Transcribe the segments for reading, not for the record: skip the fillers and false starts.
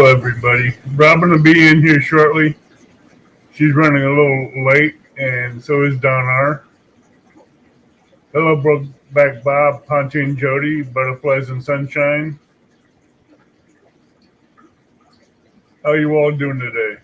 everybody. Robin will be in here shortly. She's running a little late, and so is Don R. Hello, Brokeback Bob, Ponte and Jody, Butterflies and Sunshine. How are you all doing today?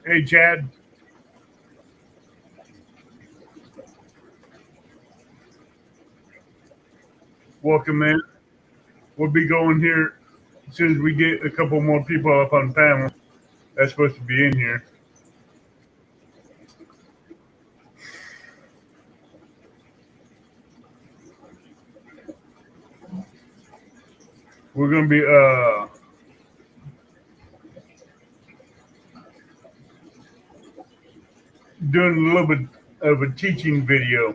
Hey, Chad, welcome in. We'll be going here as soon as we get a couple more people up on panel. That's supposed to be in here. We're going to be doing a little bit of a teaching video,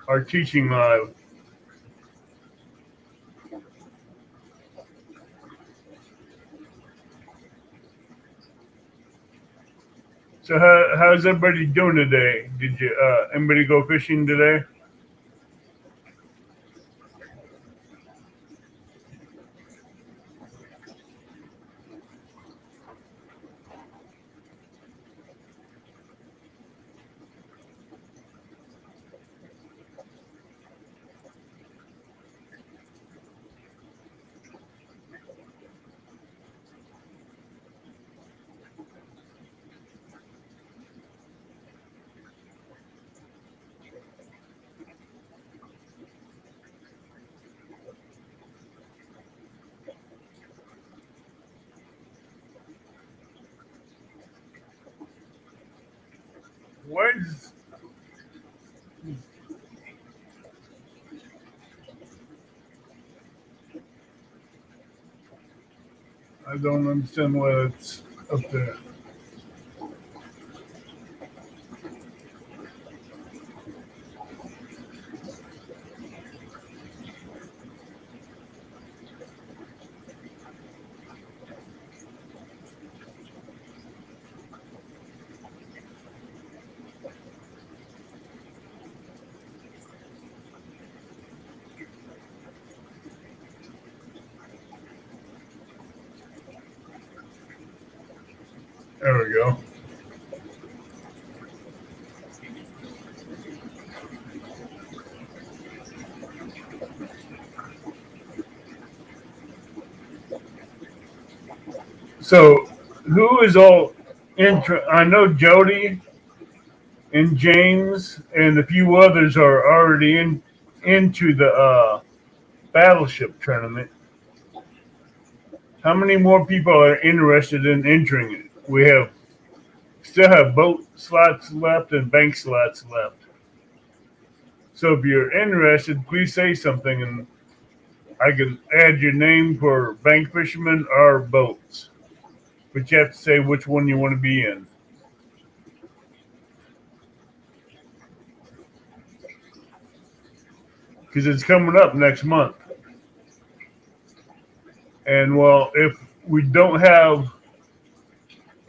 our teaching live. So how's everybody doing today? Did you anybody go fishing today? When's I don't understand why it's up there. There we go. So who is all I know Jody and James and a few others are already into the battleship tournament. How many more people are interested in entering it? We have still have boat slots left and bank slots left. So if you're interested, please say something and I can add your name for bank fishermen or boats. But you have to say which one you want to be in. Because it's coming up next month. And well, if we don't have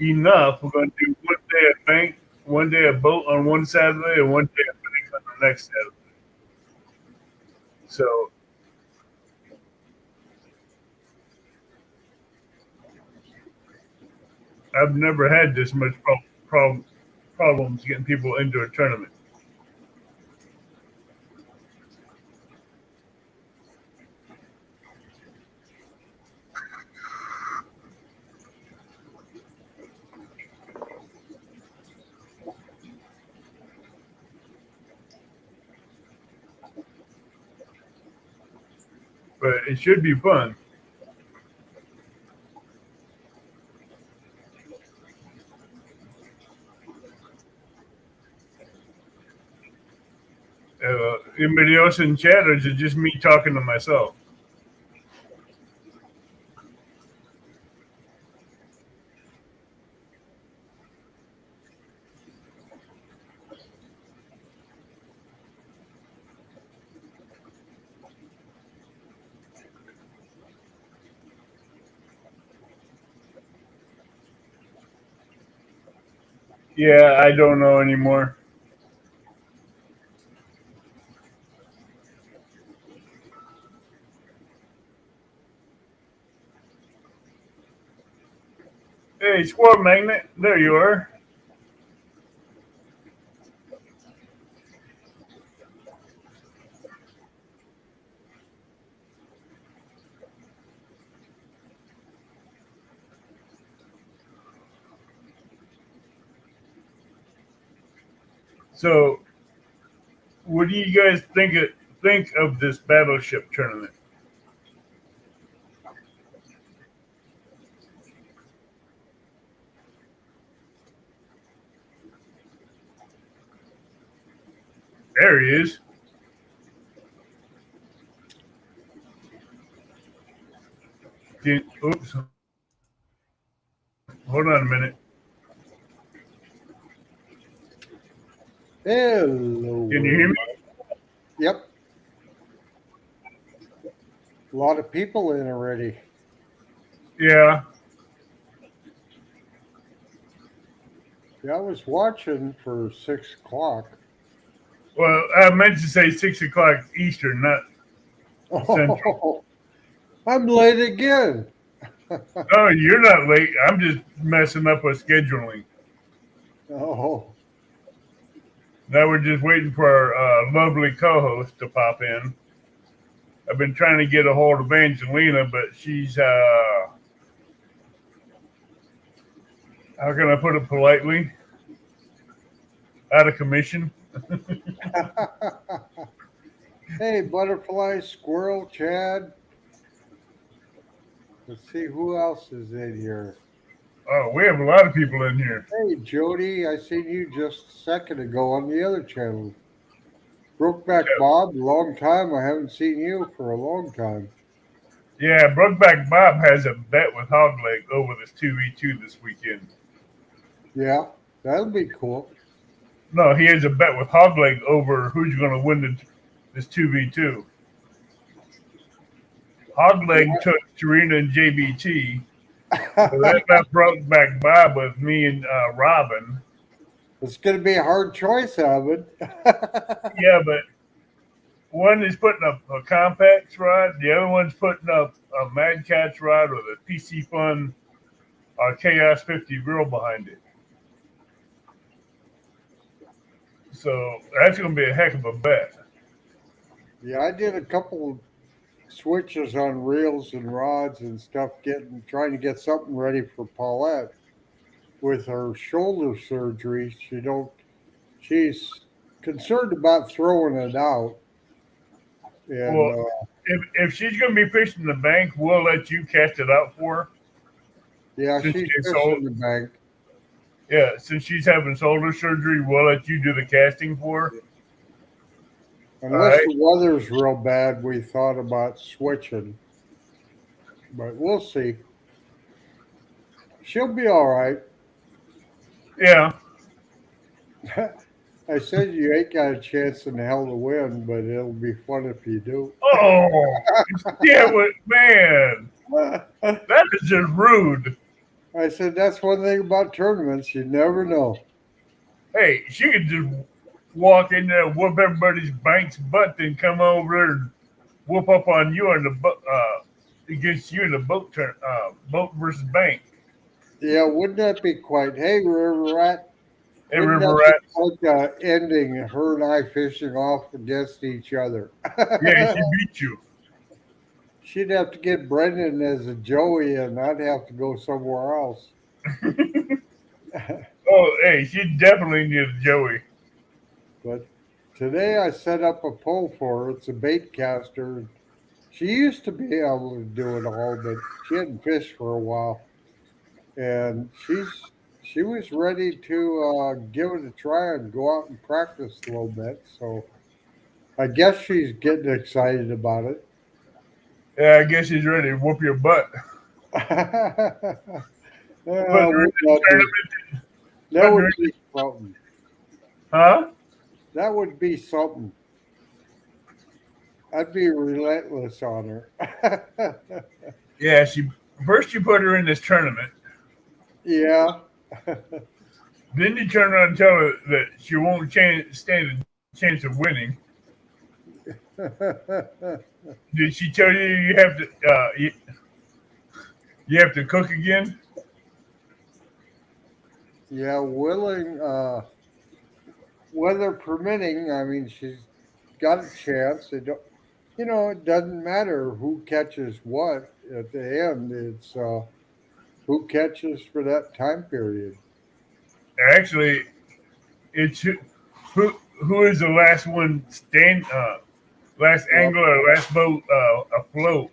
enough, we're going to do one day at bank, one day at boat on one Saturday, and one day at bank on the next Saturday. So I've never had this much problems getting people into a tournament. But it should be fun. Anybody else in chat, or is it just me talking to myself? Yeah, I don't know anymore. Hey, Squirrel Magnet, there you are. So, what do you guys think of this battleship tournament? There he is. Oops, hold on a minute. Hello. Can you hear me? Yep. A lot of people in already. Yeah. Yeah, I was watching for 6 o'clock. Well, I meant to say 6 o'clock Eastern, not Central. Oh, I'm late again. Oh, you're not late. I'm just messing up with scheduling. Oh, Now we're just waiting for our lovely co-host to pop in. I've been trying to get a hold of Angelina, but she's how can I put it politely? Out of commission. hey, butterfly, squirrel, Chad. Let's see who else is in here. Oh, we have a lot of people in here. Hey, Jody, I seen you just a second ago on the other channel. Brokeback Bob, long time. I haven't seen you for a long time. Yeah, Brokeback Bob has a bet with Hogleg over this 2v2 this weekend. Yeah, that'll be cool. No, he has a bet with Hogleg over who's going to win this 2v2. Hogleg took Serena and JBT. So that left Brokeback Bob with me and Robin. It's going to be a hard choice, Alvin. Yeah, but one is putting up a Compax rod, the other one's putting up a Mad Catz rod with a PC Fun Chaos 50 grill behind it. So that's going to be a heck of a bet. Yeah, I did a couple switches on reels and rods and stuff, trying to get something ready for Paulette with her shoulder surgery. She's concerned about throwing it out, and Well, if she's going to be fishing the bank, we'll let you cast it out for her. yeah, Since she's she's fishing the bank. Yeah, since she's having shoulder surgery, we'll let you do the casting for her. All Unless right. the weather's real bad, we thought about switching, but we'll see. She'll be all right. Yeah. I said you ain't got a chance in hell to win, but it'll be fun if you do. Oh, yeah, but man, that is just rude. I said that's one thing about tournaments, you never know. Hey, she could just walk in there, whoop everybody's bank's butt, then come over there and whoop up on you in the against you in the boat versus bank. Yeah, wouldn't that be quite? Hey, River Rat, Hey, wouldn't River that be Rats. quite ending her and I fishing off against each other? Yeah, she beat you. She'd have to get Brendan as a Joey, and I'd have to go somewhere else. Oh, hey, she definitely needs Joey. But today I set up a pole for her. It's a bait caster. She used to be able to do it all, but she hadn't fished for a while, and she was ready to give it a try and go out and practice a little bit. So I guess she's getting excited about it. Yeah, I guess she's ready to whoop your butt. Putting her in Would the not be, tournament, that putting her would in be something. huh? That would be something. I'd be relentless on her. Yeah, she first you put her in this tournament, Yeah. then you turn around and tell her that she won't stand a chance of winning. Did she tell you you have to cook again? Yeah, willing, weather permitting. I mean, she's got a chance. It doesn't matter who catches what at the end. It's who catches for that time period. Actually, it's who is the last one last Yeah, angler, or last boat afloat,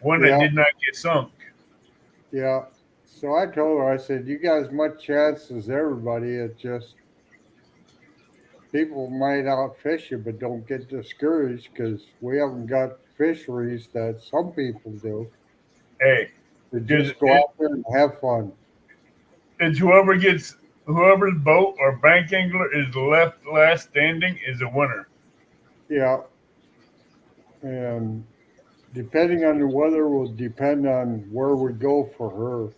one that yeah, did not get sunk. yeah. So I told her, I said, you got as much chance as everybody. It just people might outfish you, but don't get discouraged because we haven't got fisheries that some people do. Hey, They is just go out there and have fun. it's whoever's boat or bank angler is left last standing is a winner. Yeah, and depending on the weather will depend on where we go for her.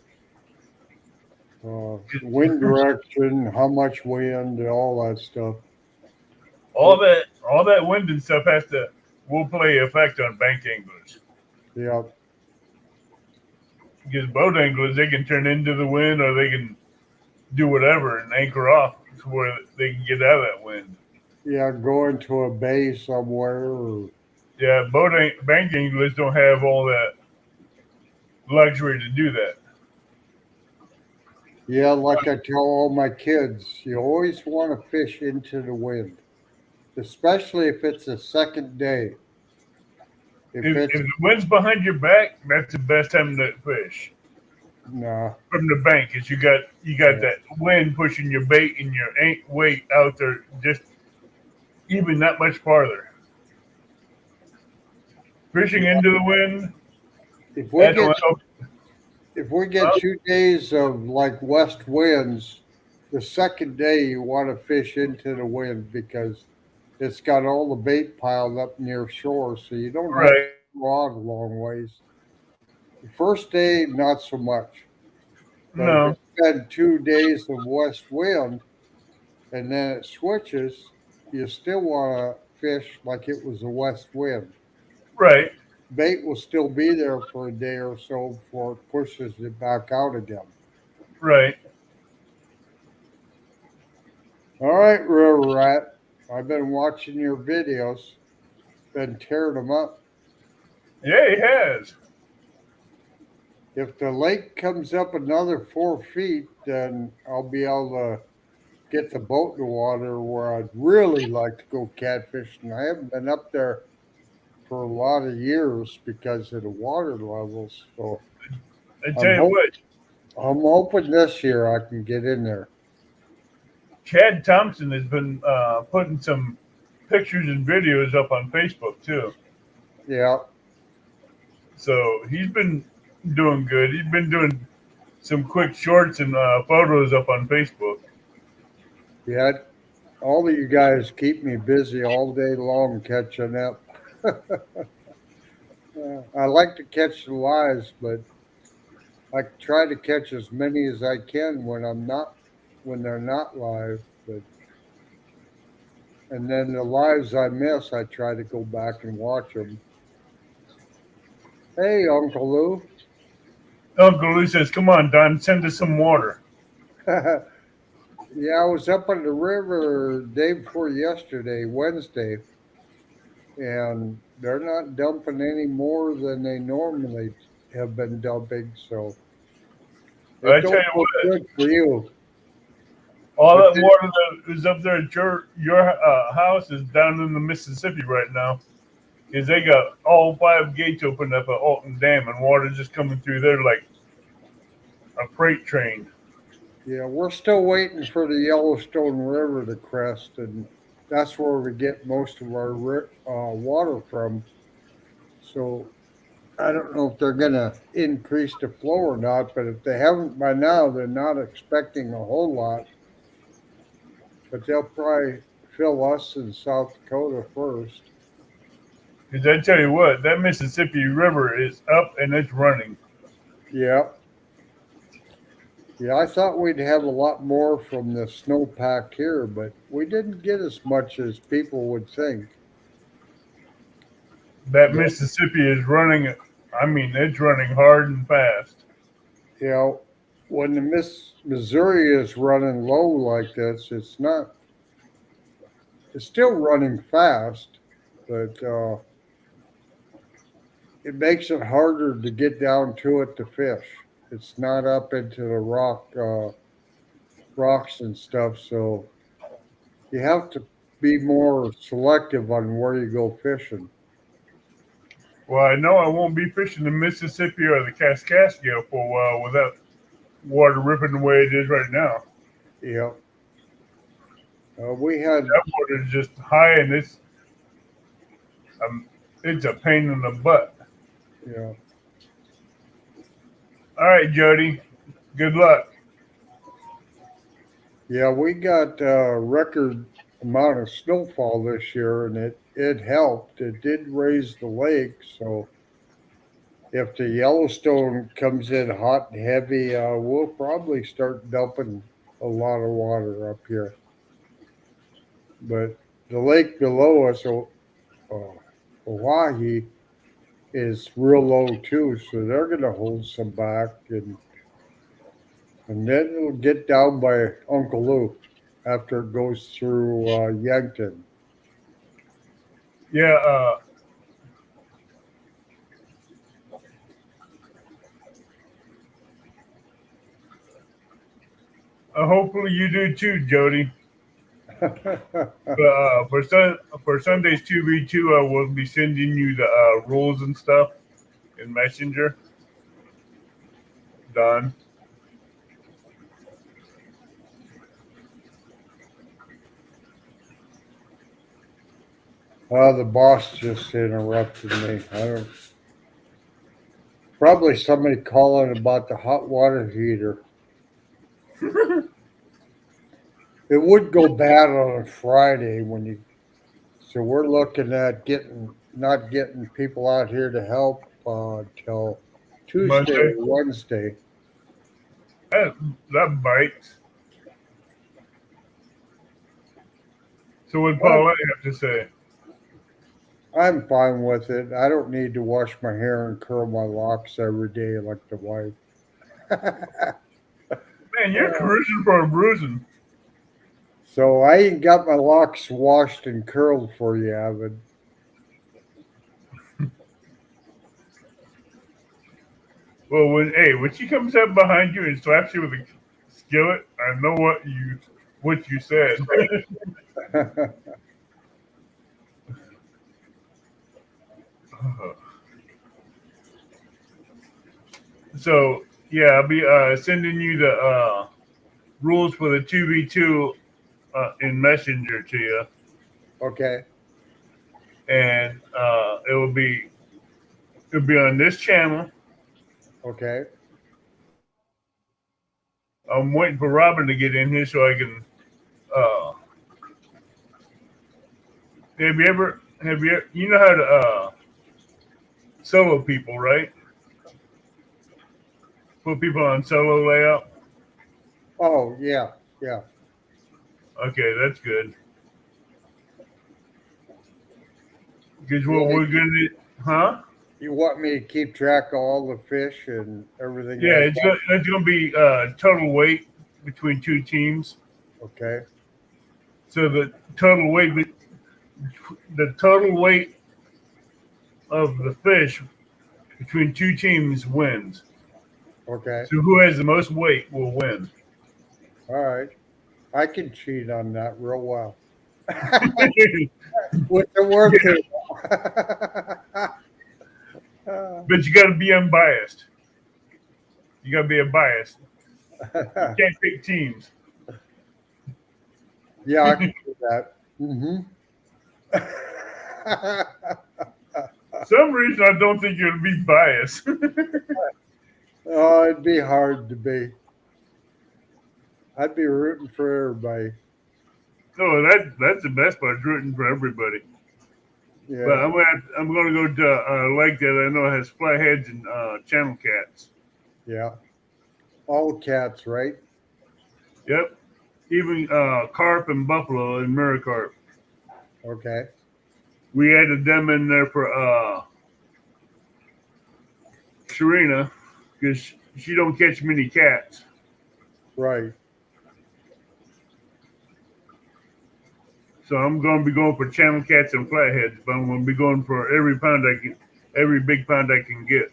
Wind direction, how much wind, all that stuff. But All that wind and stuff will play effect on bank anglers. yeah, Because boat anglers they can turn into the wind or they can do whatever and anchor off to where they can get out of that wind. yeah, going to a bay somewhere. Or, Yeah, bank anglers don't have all that luxury to do that. yeah, like I tell all my kids, you always want to fish into the wind, especially if it's a second day. If If it's the wind's behind your back, that's the best time to fish nah, from the bank. Is you got yeah, that wind pushing your bait and your weight out there just even that much farther. Fishing yeah. into the wind, If we that get don't help. if we get Well, 2 days of like west winds, the second day you want to fish into the wind because it's got all the bait piled up near shore, so you don't have to right. go out a long ways. The first day, not so much, but if No, it's been 2 days of west wind and then it switches, you still want to fish like it was a west wind. right, Bait will still be there for a day or so before it pushes it back out again. right. All right, River Rat. I've been watching your videos, been tearing them up. Yeah, he has. If the lake comes up another 4 feet, then I'll be able to get the boat in the water where I'd really like to go catfishing. I haven't been up there for a lot of years because of the water levels. So I tell I'm you hope what, I'm hoping this year I can get in there. Chad Thompson has been putting some pictures and videos up on Facebook too. Yeah, So he's been doing good. He's been doing some quick shorts and photos up on Facebook. yeah. All of you guys keep me busy all day long catching up. I like to catch the lives, but I try to catch as many as I can when they're not live. But and then the lives I miss, I try to go back and watch them. Hey, Uncle Lou. Uncle Lou says, "Come on, Don, send us some water." Yeah, I was up on the river day before yesterday, Wednesday, and they're not dumping any more than they normally have been dumping. So it I tell don't you look what, good for you. all But that then, water that is up there at your house is down in the Mississippi right now. Is they got all five gates opened up at Alton Dam, and water's just coming through there like a freight train. yeah, we're still waiting for the Yellowstone River to crest, and that's where we get most of our water from. So I don't know if they're going to increase the flow or not, but if they haven't by now, they're not expecting a whole lot. But they'll probably fill us in South Dakota first. Because I tell you what, that Mississippi River is up and it's running. Yeah. Yeah, I thought we'd have a lot more from the snowpack here, but we didn't get as much as people would think. That The- Mississippi is running. I mean, it's running hard and fast. You know, when the Missouri is running low like this, it's still running fast, but it makes it harder to get down to it to fish. It's not up into the rocks and stuff, so you have to be more selective on where you go fishing. Well, I know I won't be fishing the Mississippi or the Kaskaskia for a while without water ripping the way it is right now. Yeah, we had That water is just high and um, it's a pain in the butt. yeah, All right, Jody. Good luck. yeah, we got a record amount of snowfall this year, and it helped. It did raise the lake, so if the Yellowstone comes in hot and heavy, we'll probably start dumping a lot of water up here. But the lake below us, uh, Hawaii, is real low too, so they're going to hold some back, and then it'll get down by Uncle Lou after it goes through Yankton. Yeah, hopefully you do too, Jody. For Sunday's 2v2, I will be sending you the rules and stuff in Messenger. Done. The boss just interrupted me. I don't. Probably somebody calling about the hot water heater. It would go bad on a Friday when you. So we're looking at not getting people out here to help until Tuesday Monday. or Wednesday. That bites. So what I'm, Paulette have to say? I'm fine with it. I don't need to wash my hair and curl my locks every day like the wife. Man, you're cruising for a bruising. So I ain't got my locks washed and curled for you, Evan. Well, when she comes up behind you and slaps you with a skillet, I know what you said. So yeah, I'll be sending you the rules for the 2v2 in Messenger to you, Okay. and it'll be on this channel. Okay. I'm waiting for Robin to get in here so I can. Uh, you know how to solo people, right? Put people on solo layout. Oh yeah, yeah. Okay, that's good. Because what Yeah, we're gonna, huh? you want me to keep track of all the fish and everything Yeah, like that? it's gonna be total weight between two teams. Okay. So the total weight of the fish between two teams wins. Okay. So who has the most weight will win. All right. I can cheat on that real well. With the worker. But you got to be unbiased. You got to be unbiased. You can't pick teams. Yeah, I can do that. Mm-hmm. Some reason I don't think you'll be biased. Oh, it'd be hard to be. I'd be rooting for everybody. No, that's the best part, rooting for everybody. But Yeah, I'm gonna go to a lake that I know has flatheads and channel cats. yeah. All cats, right? Yep, even carp and buffalo and miracarp. Okay, We added them in there for Sharina because she don't catch many cats. right. So I'm gonna be going for channel cats and flatheads, but I'm gonna be going for every pound I can, every big pound I can get.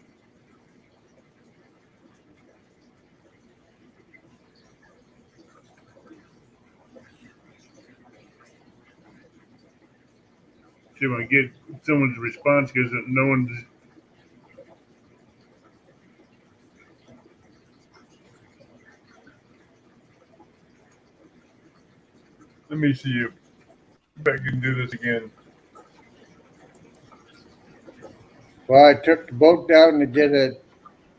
See if I get someone's response because no one's. Let me see if I can do this again. Well, I took the boat down to get it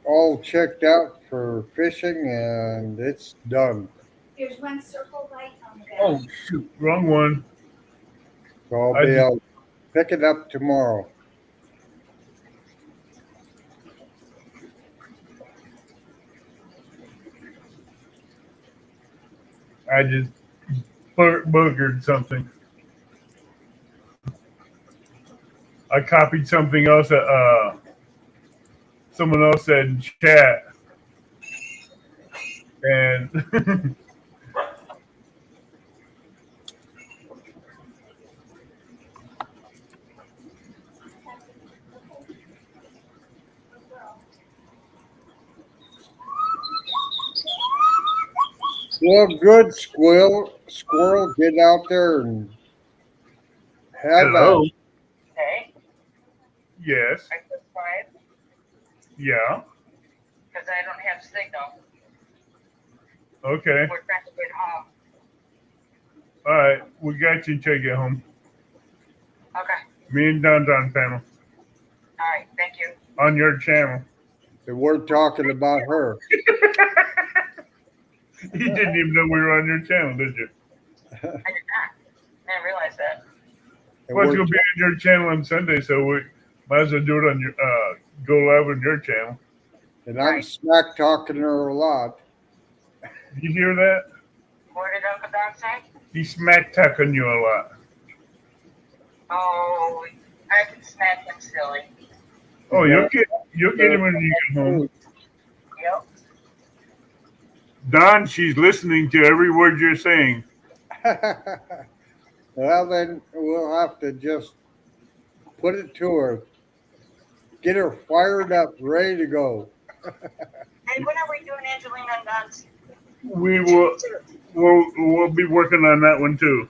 all checked out for fishing, and it's done. There's one circle light on the back. Oh shoot, wrong one. So I'll I be just, able to pick it up tomorrow. I just boogered something. I copied something else that someone else said in chat, and Well, good squirrel, get out there and have at hello, it. Okay, yes, I subscribe yeah, because I don't have signal. okay, We're trying to get home. all right, we got you until you get home. Okay, Me and Don panel all right, thank you. on your channel. And we're talking about her. You didn't even know we were on your channel, did you? I did not. I didn't realize that. And Well, it's we're, gonna be on your channel on Sunday, so we might as well do it on your go live on your channel. and I'm smack talking her a lot. Did you hear that? What did Uncle Don say? He's smack talking you a lot. Oh, I can smack him silly. Oh, you'll get him when you get home. Yep. Don, she's listening to every word you're saying. Well, then we'll have to just put it to her. Get her fired up, ready to go. Hey, when are we doing Angelina and Don's? We will we'll be working on that one too.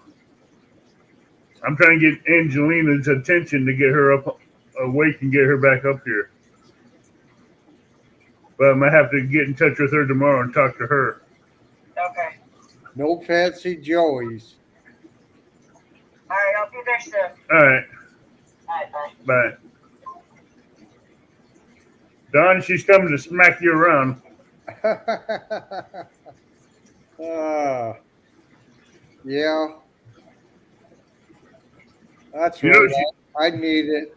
I'm trying to get Angelina's attention to get her up awake and get her back up here. But I might have to get in touch with her tomorrow and talk to her. Okay. No fancy Joey's. All right, I'll be there soon. All right, All right, bye. bye. Don, she's coming to smack you around. Yeah, that's You know right. I need it.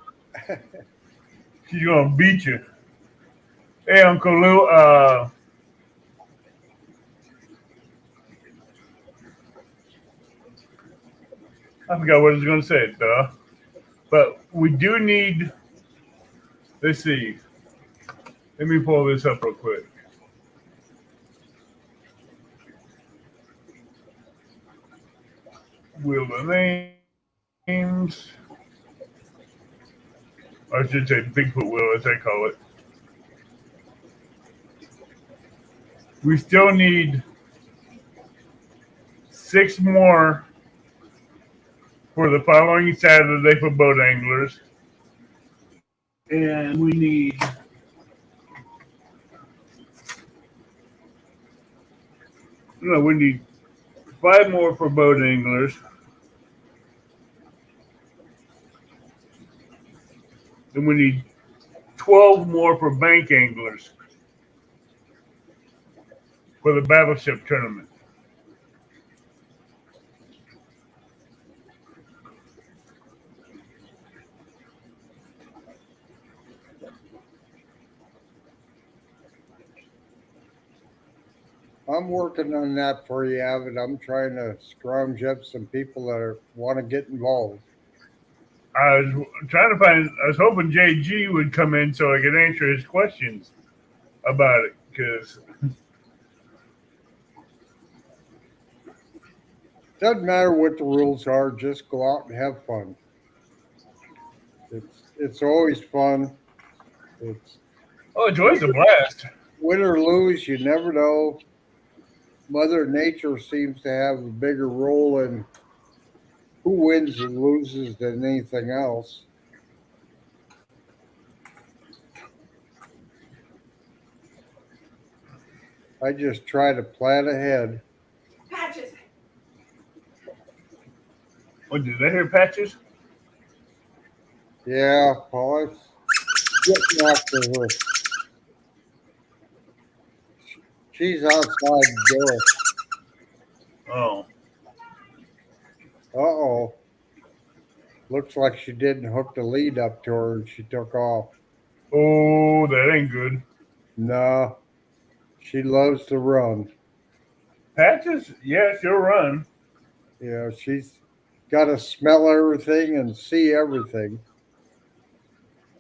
she's gonna beat you. Hey, Uncle Lou. I forgot what I was gonna say, duh. But we do need. Let's see. Let me pull this up real quick. Wheel of names. I should say Bigfoot wheel, as I call it. We still need 6 more for the following Saturday for boat anglers. And we need we need 5 more for boat anglers. Then we need 12 more for bank anglers for the battleship tournament. I'm working on that for you, Avid. I'm trying to scrounge up some people that want to get involved. I was trying to find. I was hoping JG would come in so I could answer his questions about it. Because Doesn't matter what the rules are, just go out and have fun. It's always fun. It's it's always a blast. win or lose, you never know. Mother Nature seems to have a bigger role in who wins and loses than anything else. I just try to plan ahead. Patches. Oh, did I hear Patches? Yeah, Paul's getting after her. She's outside the Oh, door. Uh-oh. Looks like she didn't hook the lead up to her and she took off. oh, that ain't good. No, she loves to run. Patches, yeah, she'll run. Yeah, she's got to smell everything and see everything.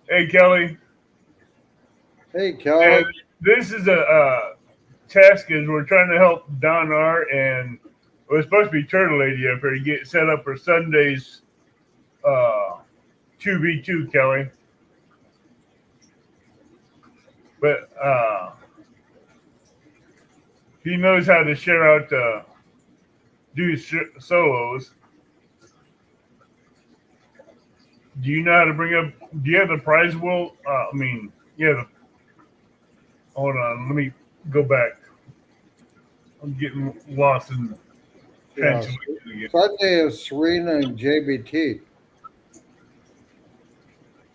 Hey, Kelly, Hey, Kelly. this is a task is we're trying to help Don R and it was supposed to be Turtle Lady up here to get set up for Sunday's 2v2, Kelly. But he knows how to share out do solos. Do you know how to bring up? Do you have the prize wheel? Yeah. Hold on, let me go back. I'm getting lost in Yeah. translation again. Sunday is Serena and JBT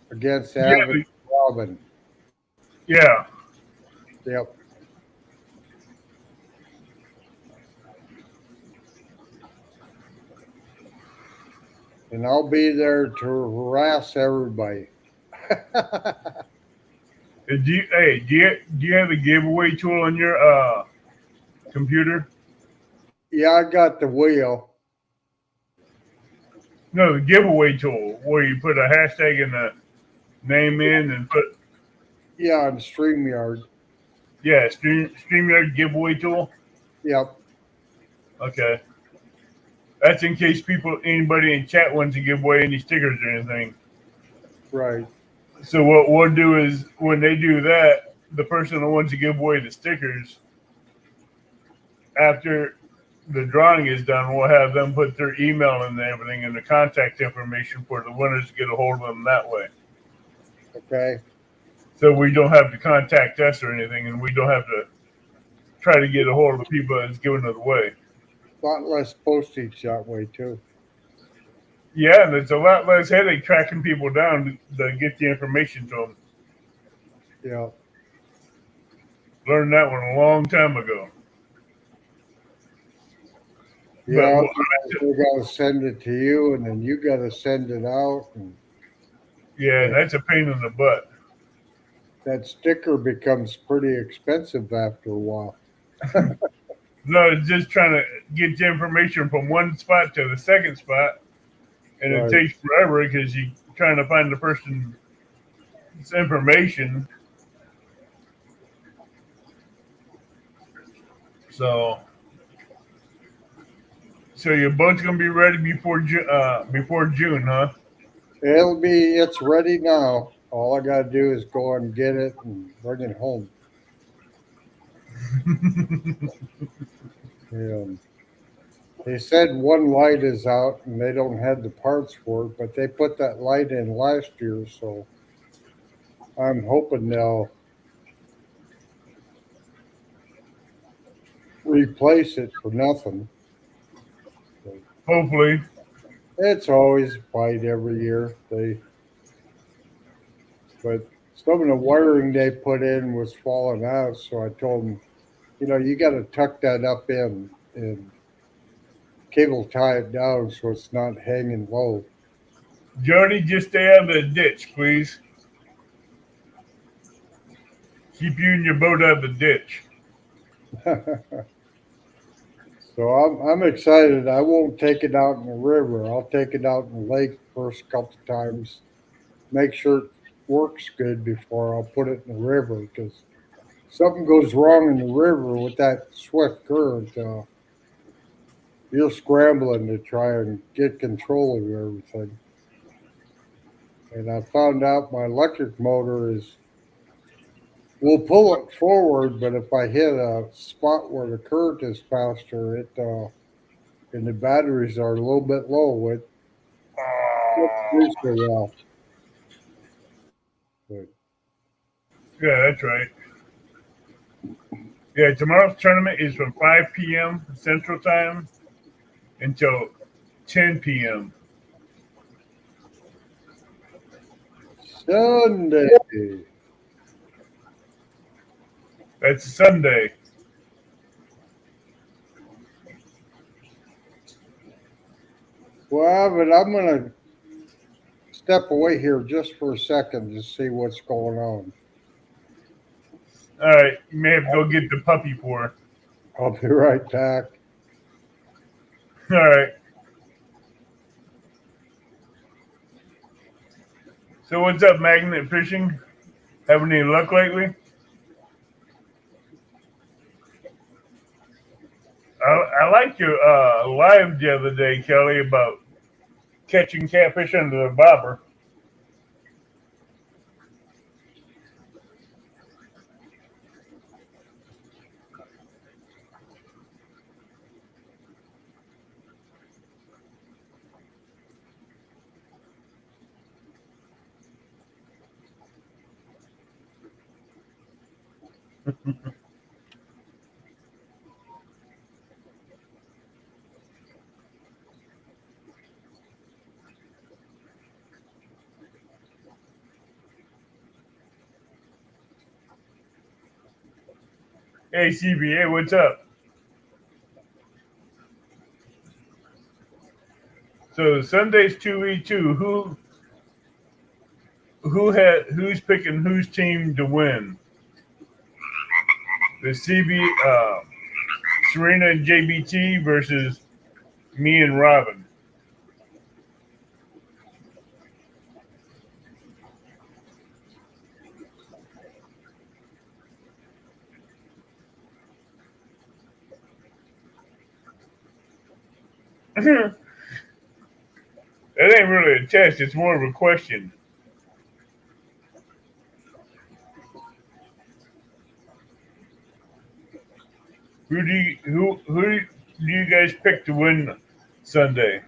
against Yeah, Avid and Robin. yeah. Yep. And I'll be there to harass everybody. Do you have a giveaway tool on your computer? Yeah, I got the wheel. No, the giveaway tool where you put a hashtag and a name in and put Yeah, on StreamYard. StreamYard giveaway tool. Yep. Okay, that's in case anybody in chat wants to give away any stickers or anything. Right. So what we'll do is when they do that, the person that wants to give away the stickers, after the drawing is done, we'll have them put their email and everything and the contact information for the winners to get a hold of them that way. Okay. So we don't have to contact us or anything, and we don't have to try to get a hold of the people that's giving it away. A lot less postage that way too. Yeah, there's a lot less headache tracking people down to get the information to them. Yeah. Learned that one a long time ago. Yeah. But We got to send it to you, and then you got to send it out, and yeah, that's a pain in the butt. that sticker becomes pretty expensive after a while. No, it's just trying to get the information from one spot to the second spot, and Right. it takes forever because you're trying to find the person's information. So your boat's gonna be ready before June, huh? It's ready now. All I got to do is go and get it and bring it home. And they said one light is out and they don't have the parts for it, but they put that light in last year, so I'm hoping they'll replace it for nothing. Hopefully. It's always a fight every year. but some of the wiring they put in was falling out. So I told them, you got to tuck that up in and cable tie it down so it's not hanging low. Jody, just stay out of the ditch, please. Keep you and your boat out of the ditch. So I'm excited. I won't take it out in the river. I'll take it out in the lake first couple times. Make sure it works good before I'll put it in the river because something goes wrong in the river with that swift current. You're scrambling to try and get control of everything. And I found out my electric motor will pull it forward, but if I hit a spot where the current is faster, and the batteries are a little bit low, it won't do so well. But Yeah, that's right. Yeah, tomorrow's tournament is from 5 p.m. Central Time until 10 p.m. Sunday. That's Sunday. Well, but I'm gonna step away here just for a second to see what's going on. All right, you may have to go get the puppy for her. I'll be right back. All right. So what's up, Magnet Fishing? Having any luck lately? I like your live the other day, Kelly, about catching catfish under the bobber. Hey, CBA, what's up? So Sunday's 2v2. Who's picking whose team to win? The Serena and JBT versus me and Robin. That ain't really a test. It's more of a question. Who do you guys pick to win Sunday?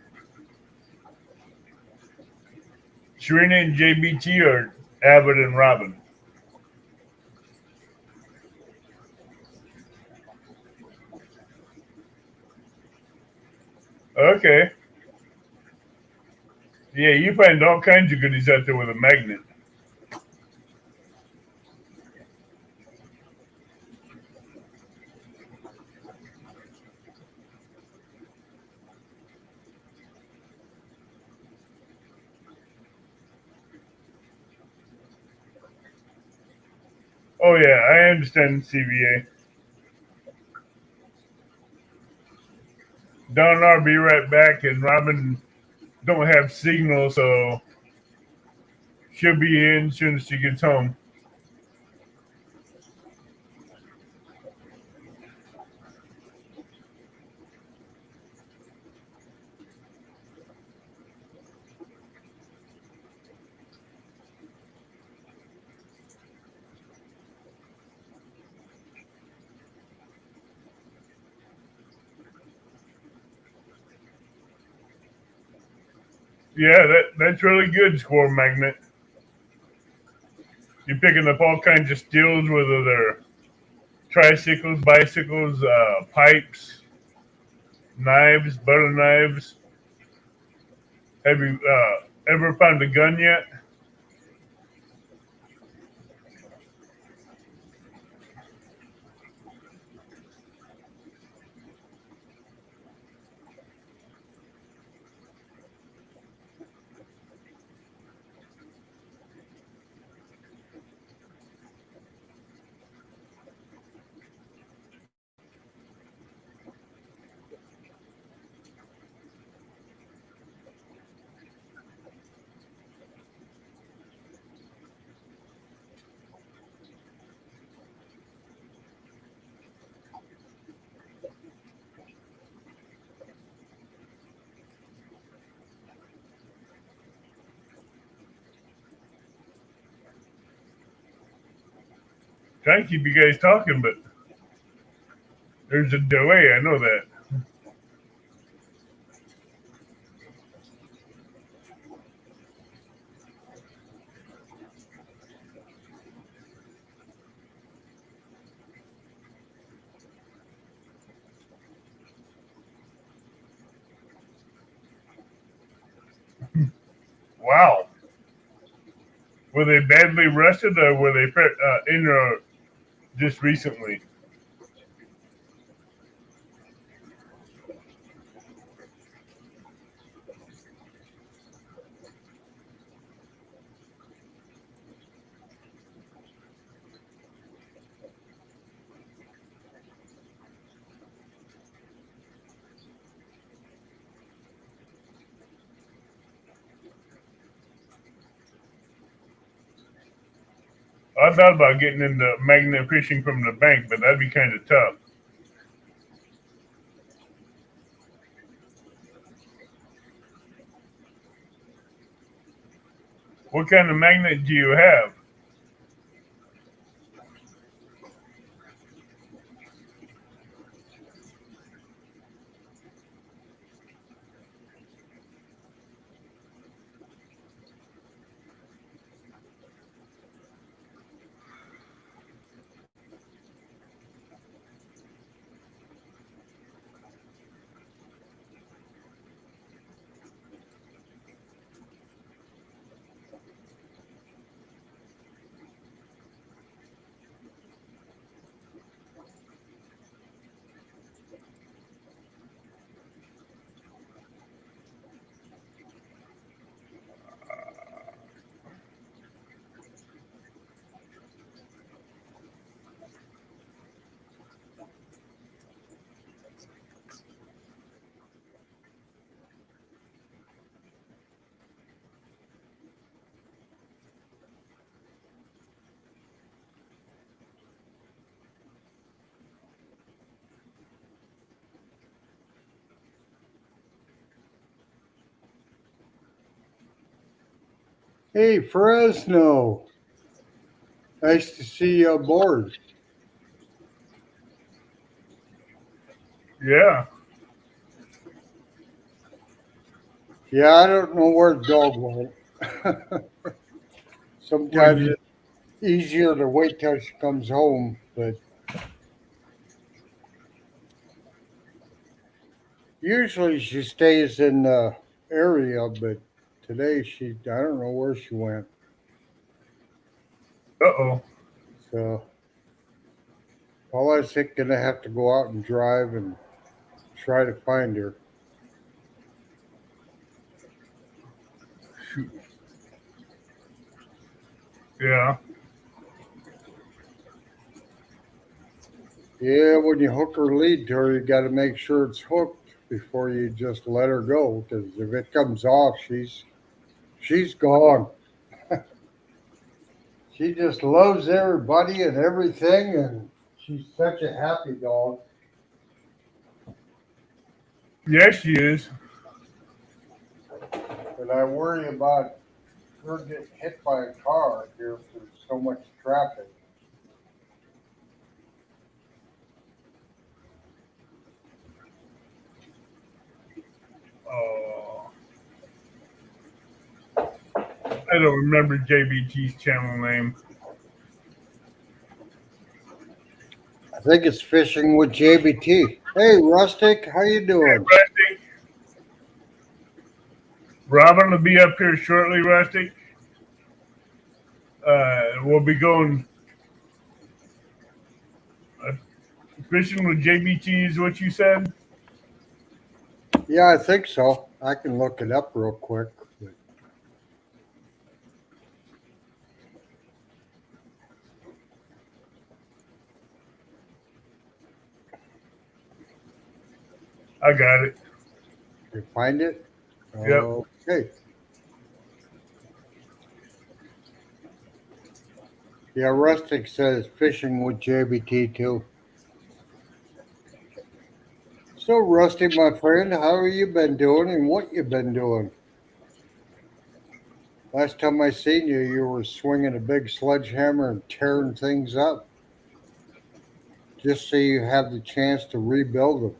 Serena and JBT or Abbott and Robin? Okay. Yeah, you find all kinds of goodies out there with a magnet. Oh yeah, I understand CVA. Don and I'll be right back, and Robin don't have signal, so she'll be in as soon as she gets home. Yeah, that's really good, Score Magnet. You're picking up all kinds of steels, whether they're tricycles, bicycles, pipes, knives, butter knives. Have you ever found a gun yet? trying to keep you guys talking, but there's a delay. I know that. Wow. Were they badly rusted or were they in just recently? I thought about getting into magnet fishing from the bank, but that'd be kind of tough. What kind of magnet do you have? Hey, Fresno. Nice to see you aboard. Yeah. Yeah, I don't know where the dog went. Sometimes it's easier to wait till she comes home, but usually she stays in the area, but today I don't know where she went. Uh-oh. So, well, I think gonna have to go out and drive and try to find her. Shoot. Yeah. Yeah, when you hook her lead to her, you got to make sure it's hooked before you just let her go. Because if it comes off, she's gone. She just loves everybody and everything, and she's such a happy dog. Yes, she is. But I worry about her getting hit by a car here for so much traffic. Oh, I don't remember JBT's channel name. I think it's fishing with JBT. Hey, Rustic, how you doing? Rustic. Robin will be up here shortly, Rustic. We'll be going uh, fishing with JBT is what you said? Yeah, I think so. I can look it up real quick. But I got it. you find it? Yep. Okay. Yeah, Rustic says fishing with JBT too. So, Rusty, my friend, how have you been doing and what you been doing? Last time I seen you, you were swinging a big sledgehammer and tearing things up. just so you have the chance to rebuild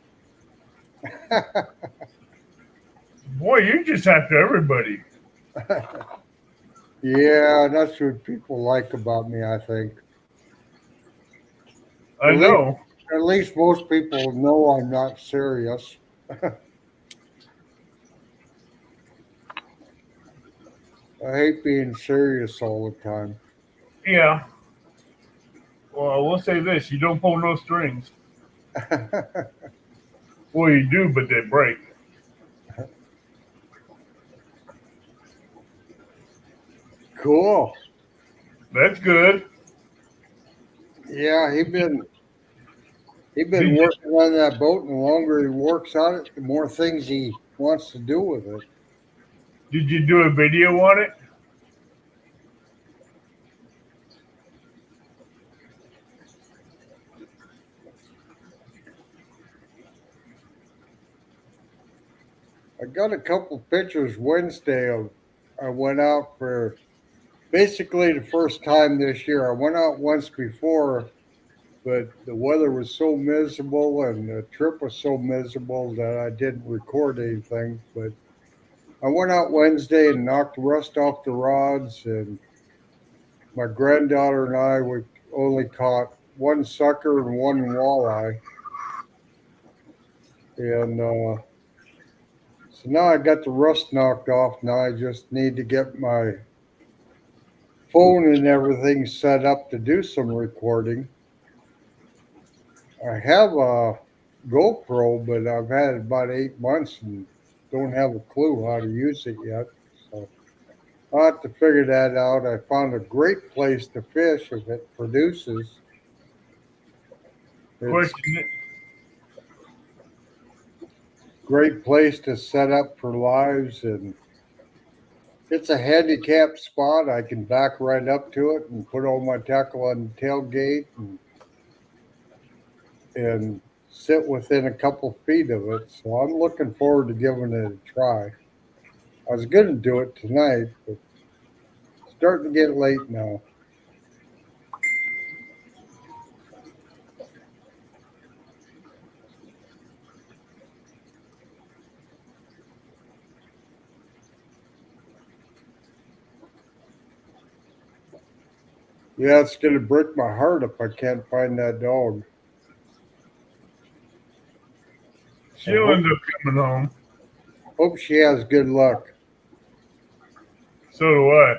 them. Boy, you just after everybody. Yeah, that's what people like about me, I think. I know. At least most people know I'm not serious. I hate being serious all the time. Yeah. Well, I will say this: you don't pull no strings. Well, you do, but they break. Cool. That's good. Yeah, he been Did you working on that boat, and the longer he works on it, the more things he wants to do with it. did you do a video on it? I got a couple pictures Wednesday of I went out for basically the first time this year. I went out once before, but the weather was so miserable and the trip was so miserable that I didn't record anything. But I went out Wednesday and knocked the rust off the rods, and my granddaughter and I we only caught one sucker and one walleye. And so now I got the rust knocked off. Now I just need to get my phone and everything set up to do some recording. I have a GoPro, but I've had it about 8 months and don't have a clue how to use it yet. So I'll have to figure that out. I found a great place to fish if it produces. It's Question. a great place to set up for lives, and it's a handicapped spot. I can back right up to it and put all my tackle on the tailgate and sit within a couple feet of it. So I'm looking forward to giving it a try. I was going to do it tonight, but it's starting to get late now. Yeah, it's going to break my heart if I can't find that dog. She'll end up coming home. Hope she has good luck. So do I.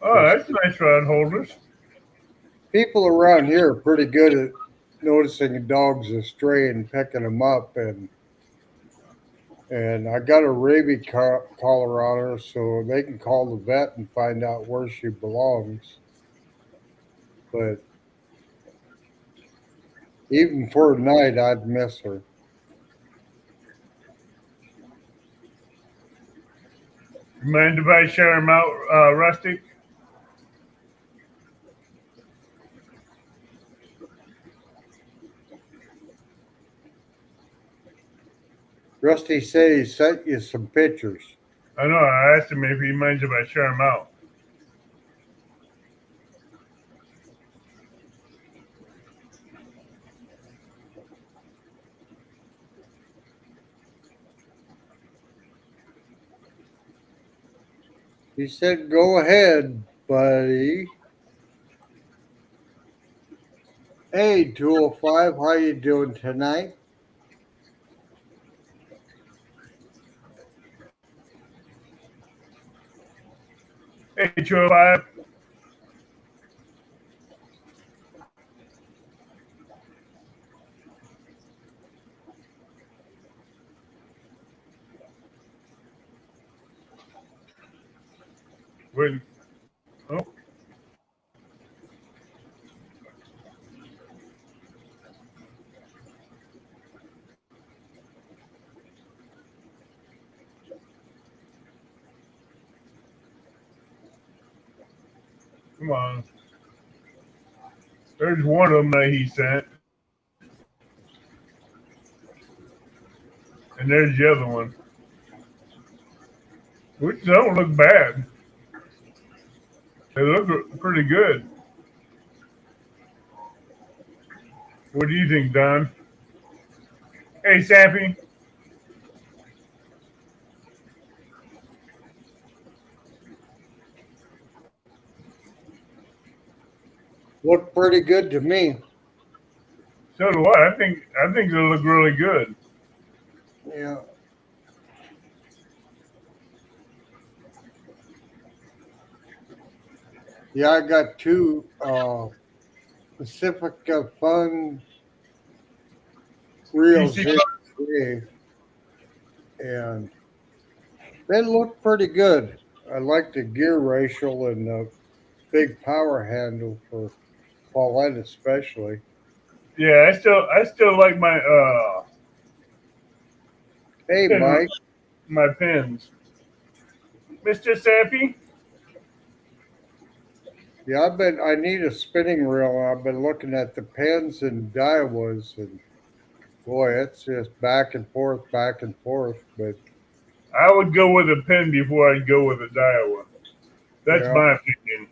Oh, that's nice rod holders. People around here are pretty good at noticing dogs astray and picking them up, and I got a rabies collar on her, so they can call the vet and find out where she belongs. But even for a night, I'd miss her. Mind if I share them out, Rusty? Rusty said he sent you some pictures. I know. I asked him if he minds if I share them out. He said, "Go ahead, buddy." Hey, 205, how you doing tonight? Hey, 205. Wait. Oh, come on. There's one of them that he sent. And there's the other one. which don't look bad. They look pretty good. What do you think, Don? Hey, Sappy. Look pretty good to me. So do I. I think they look really good. Yeah. Yeah, I got two Pacifica Fun reels PC. in today, and they look pretty good. I like the gear ratio and the big power handle for Paulette especially. Yeah, I still like my Hey, pin Mike. my pins. Mr. Sappy. Yeah, I need a spinning reel. I've been looking at the pens and Daiwas, and boy, it's just back and forth, back and forth. But I would go with a pin before I'd go with a Daiwa. That's yeah, my opinion.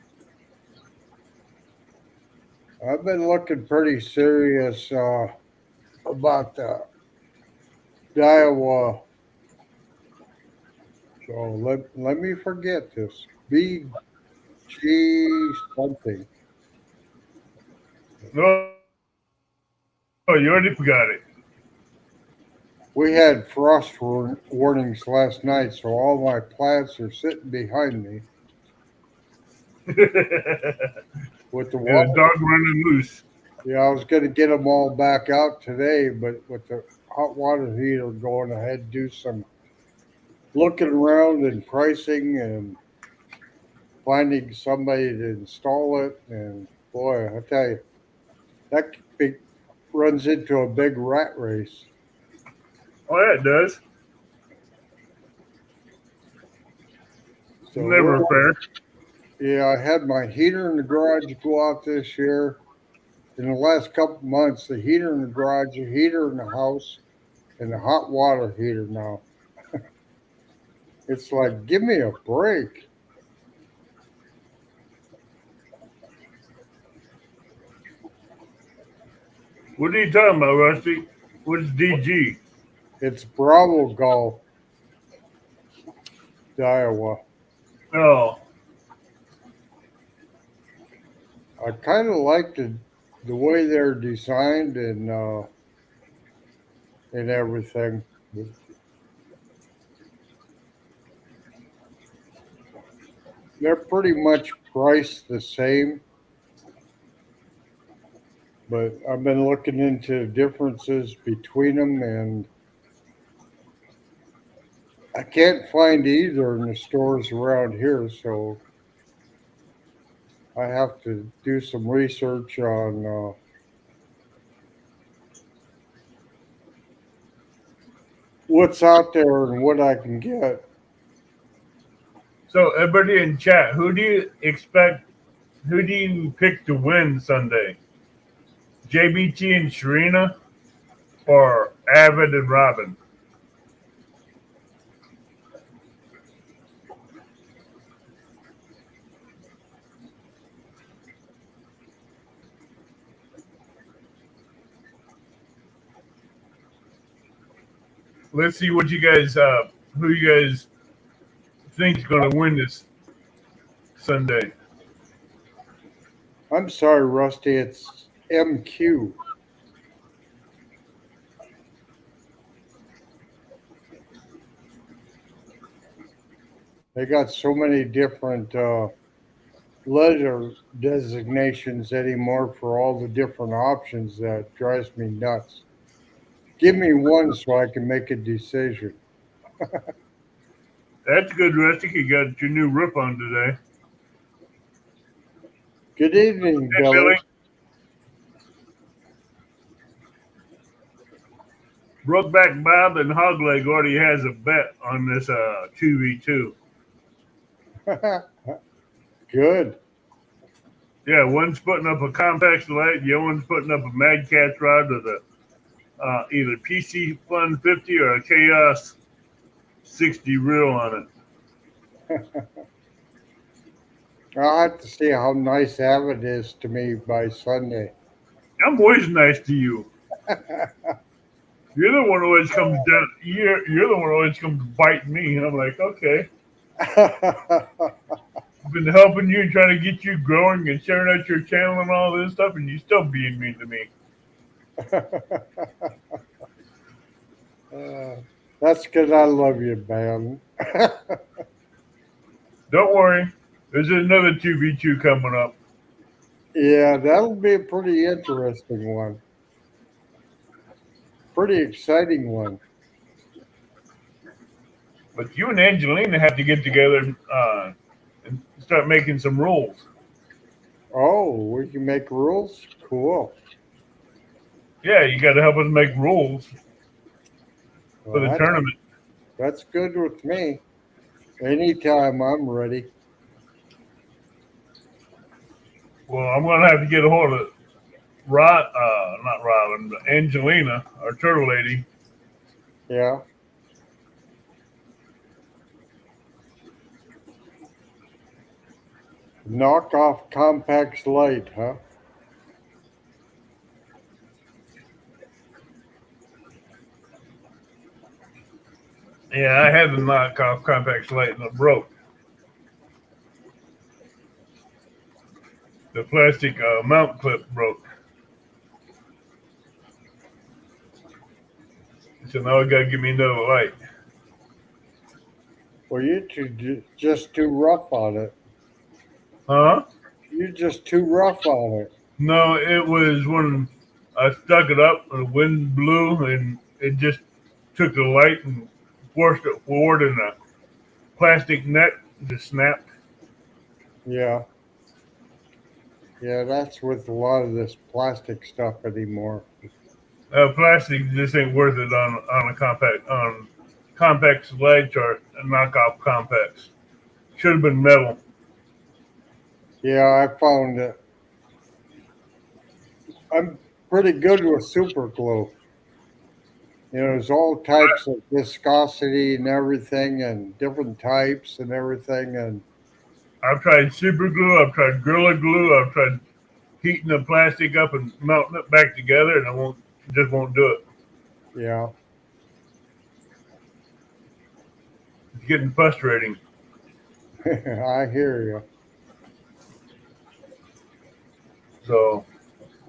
I've been looking pretty serious about the Daiwa. So let me forget this. BG something. No, oh, you already forgot We had frost warnings last night, so all my plants are sitting behind me it. with the And a water. dog running loose. Yeah, I was going to get them all back out today, but with the hot water heater going, I had to do some looking around and pricing and finding somebody to install it. And boy, I tell you, that big, runs into a big rat race. Oh, yeah, it does. So Never fair. yeah, I had my heater in the garage go out this year. In the last couple months, the heater in the garage, the heater in the house, and the hot water heater now. It's like, give me a break. What are you talking about, Rusty? What's DG? It's Bravo Golf, Iowa. Oh, I kind of like the way they're designed and everything. They're pretty much priced the same, but I've been looking into differences between them, and I can't find either in the stores around here. So I have to do some research on what's out there and what I can get. so everybody in chat, who do you expect? Who do you pick to win Sunday? JBT and Sharina, or Avid and Robin? Let's see what you guys, who you guys think is going to win this Sunday. I'm sorry, Rusty. It's MQ. They got so many different letter designations anymore for all the different options that drives me nuts. Give me one so I can make a decision. That's good, Rusty. You got your new roof on today. Good evening, Hey, Billy. Billy. Brokeback Bob and Hogleg already has a bet on this 2v2. Good. Yeah, one's putting up a Compax light, the other one's putting up a Mad Catz rod with a either PC Fun 50 or a Chaos 60 reel on it. I'll have to see how nice Avid is to me by Sunday. I'm always nice to you. You're the one who always comes down. You're the one who always comes biting me, and I'm like, okay. I've been helping you and trying to get you growing and sharing out your channel and all this stuff, and you still being mean to me. That's because I love you, man. Don't worry. There's another 2v2 coming up. Yeah, that'll be a pretty interesting one. Pretty exciting one. But you and Angelina have to get together and start making some rules. Oh, we can make rules? Cool. Yeah, you got to help us make rules for Well, the tournament. that's good with me. Anytime I'm ready. Well, I'm gonna have to get a hold of not Robin, but Angelina, our turtle lady. Yeah. Knock off Compact's light, huh? Yeah, I had the knockoff compact light and it broke. The plastic mount clip broke. So now I gotta give me another light. Well, just too rough on it. Huh? You're just too rough on it. No, it was when I stuck it up, the wind blew, and it just took the light and forced it forward, and the plastic net just snapped. Yeah. Yeah, that's with a lot of this plastic stuff anymore. Plastic just ain't worth it on a compact lights or knockoff compacts. Should have been metal. Yeah, I found it. I'm pretty good with super glue. You know, there's all types of viscosity and everything, and different types and everything. And I've tried super glue, I've tried Gorilla Glue, I've tried heating the plastic up and melting it back together, and just won't do it. yeah, It's getting frustrating. I hear you. So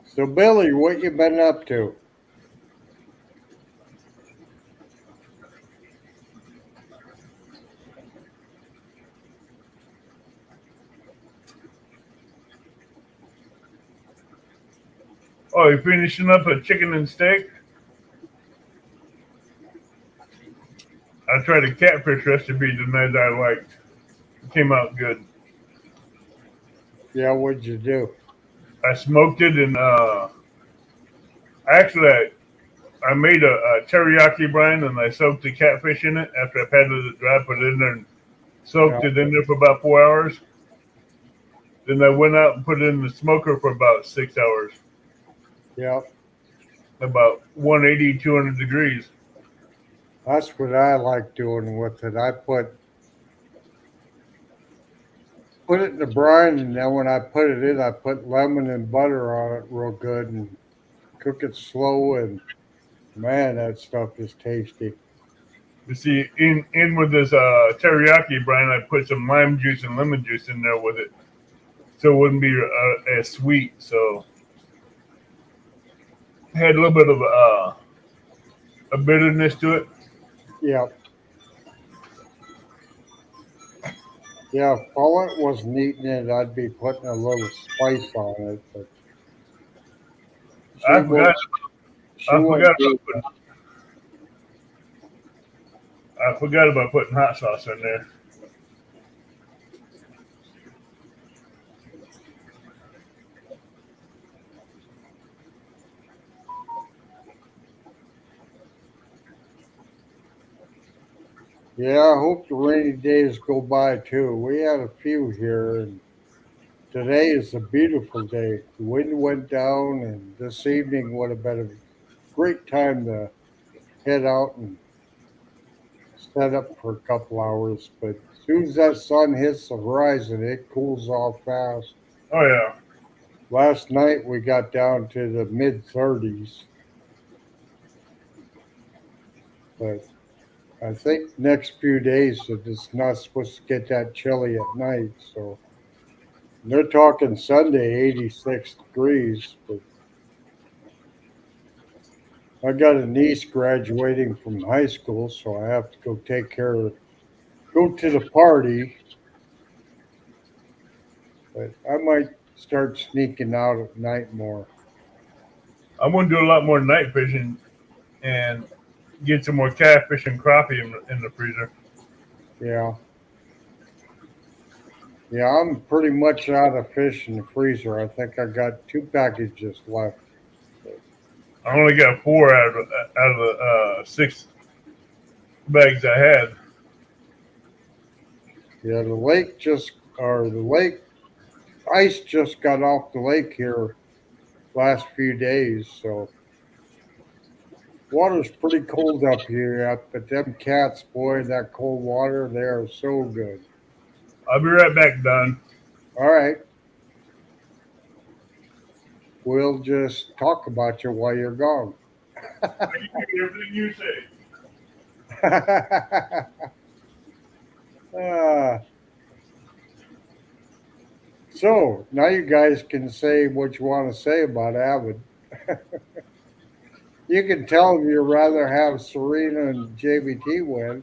So, Billy, what you been up to? oh, you finishing up a chicken and steak? I tried a catfish recipe tonight I liked. It came out good. Yeah, what'd you do? I smoked it and actually I made a teriyaki brine and I soaked the catfish in it after I patted it dry, put it in there and soaked Yeah, it in there for about 4 hours. Then I went out and put it in the smoker for about 6 hours, yeah, about 180, 200 degrees. that's what I like doing with it. I put it in the brine, and then when I put it in, I put lemon and butter on it real good and cook it slow. And man, that stuff is tasty. You see, in with this teriyaki brine, I put some lime juice and lemon juice in there with it, so it wouldn't be as sweet. So it had a little bit of a bitterness to it. Yeah, yeah. If Paulette wasn't eating it, I'd be putting a little spice on it. But she I won't. forgot. She I won't forgot do about putting. I forgot about putting hot sauce in there. Yeah, I hope the rainy days go by too. We had a few here, and today is a beautiful day. The wind went down, and this evening would have been a great time to head out and set up for a couple hours. But it's soon as that sun hits the horizon, it cools off fast. Oh yeah. Last night we got down to the mid 30s, but I think next few days it's not supposed to get that chilly at night. So they're talking Sunday 86 degrees. But I got a niece graduating from high school, so I have to go go to the party. But I might start sneaking out at night more. I'm gonna do a lot more night fishing and get some more catfish and crappie in the freezer. Yeah. Yeah, I'm pretty much out of fish in the freezer. I think I got 2 packages left. I only got 4 out of the 6 bags I had. Yeah, the lake ice just got off the lake here last few days, so water's pretty cold up here. But them cats, boy, that cold water, they are so good. I'll be right back, Don. All right, we'll just talk about you while you're gone. Everything you say. Ah, so now you guys can say what you want to say about Avid. You can tell them you'd rather have Serena and JBT win.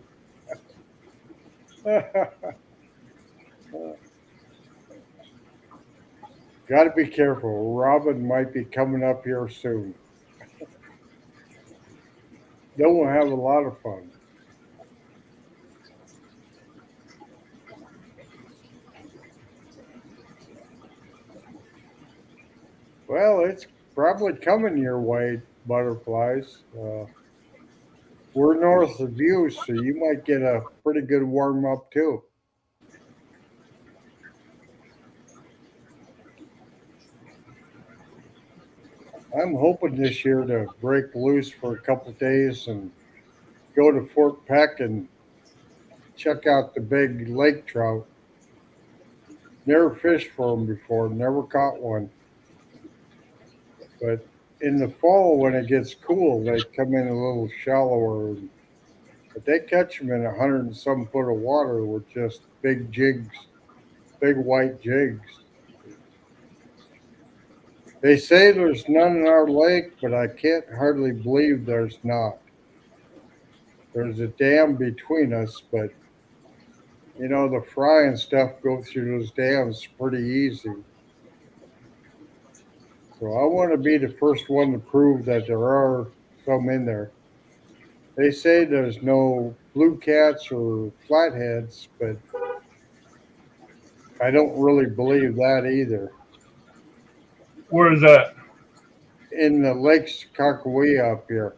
Got to be careful. Robin might be coming up here soon. Then we'll have a lot of fun. Well, it's probably coming your way, butterflies. We're north of you, so you might get a pretty good warm up too. I'm hoping this year to break loose for a couple days and go to Fort Peck and check out the big lake trout. Never fished for them before, never caught one. But in the fall, when it gets cool, they come in a little shallower. But they catch them in 100 and some foot of water with just big jigs, big white jigs. They say there's none in our lake, but I can't hardly believe there's not. There's a dam between us, but you know, the fry and stuff go through those dams pretty easy. So I want to be the first one to prove that there are some in there. They say there's no blue cats or flatheads, but I don't really believe that either. Where is that? In the lakes Kakawea up here.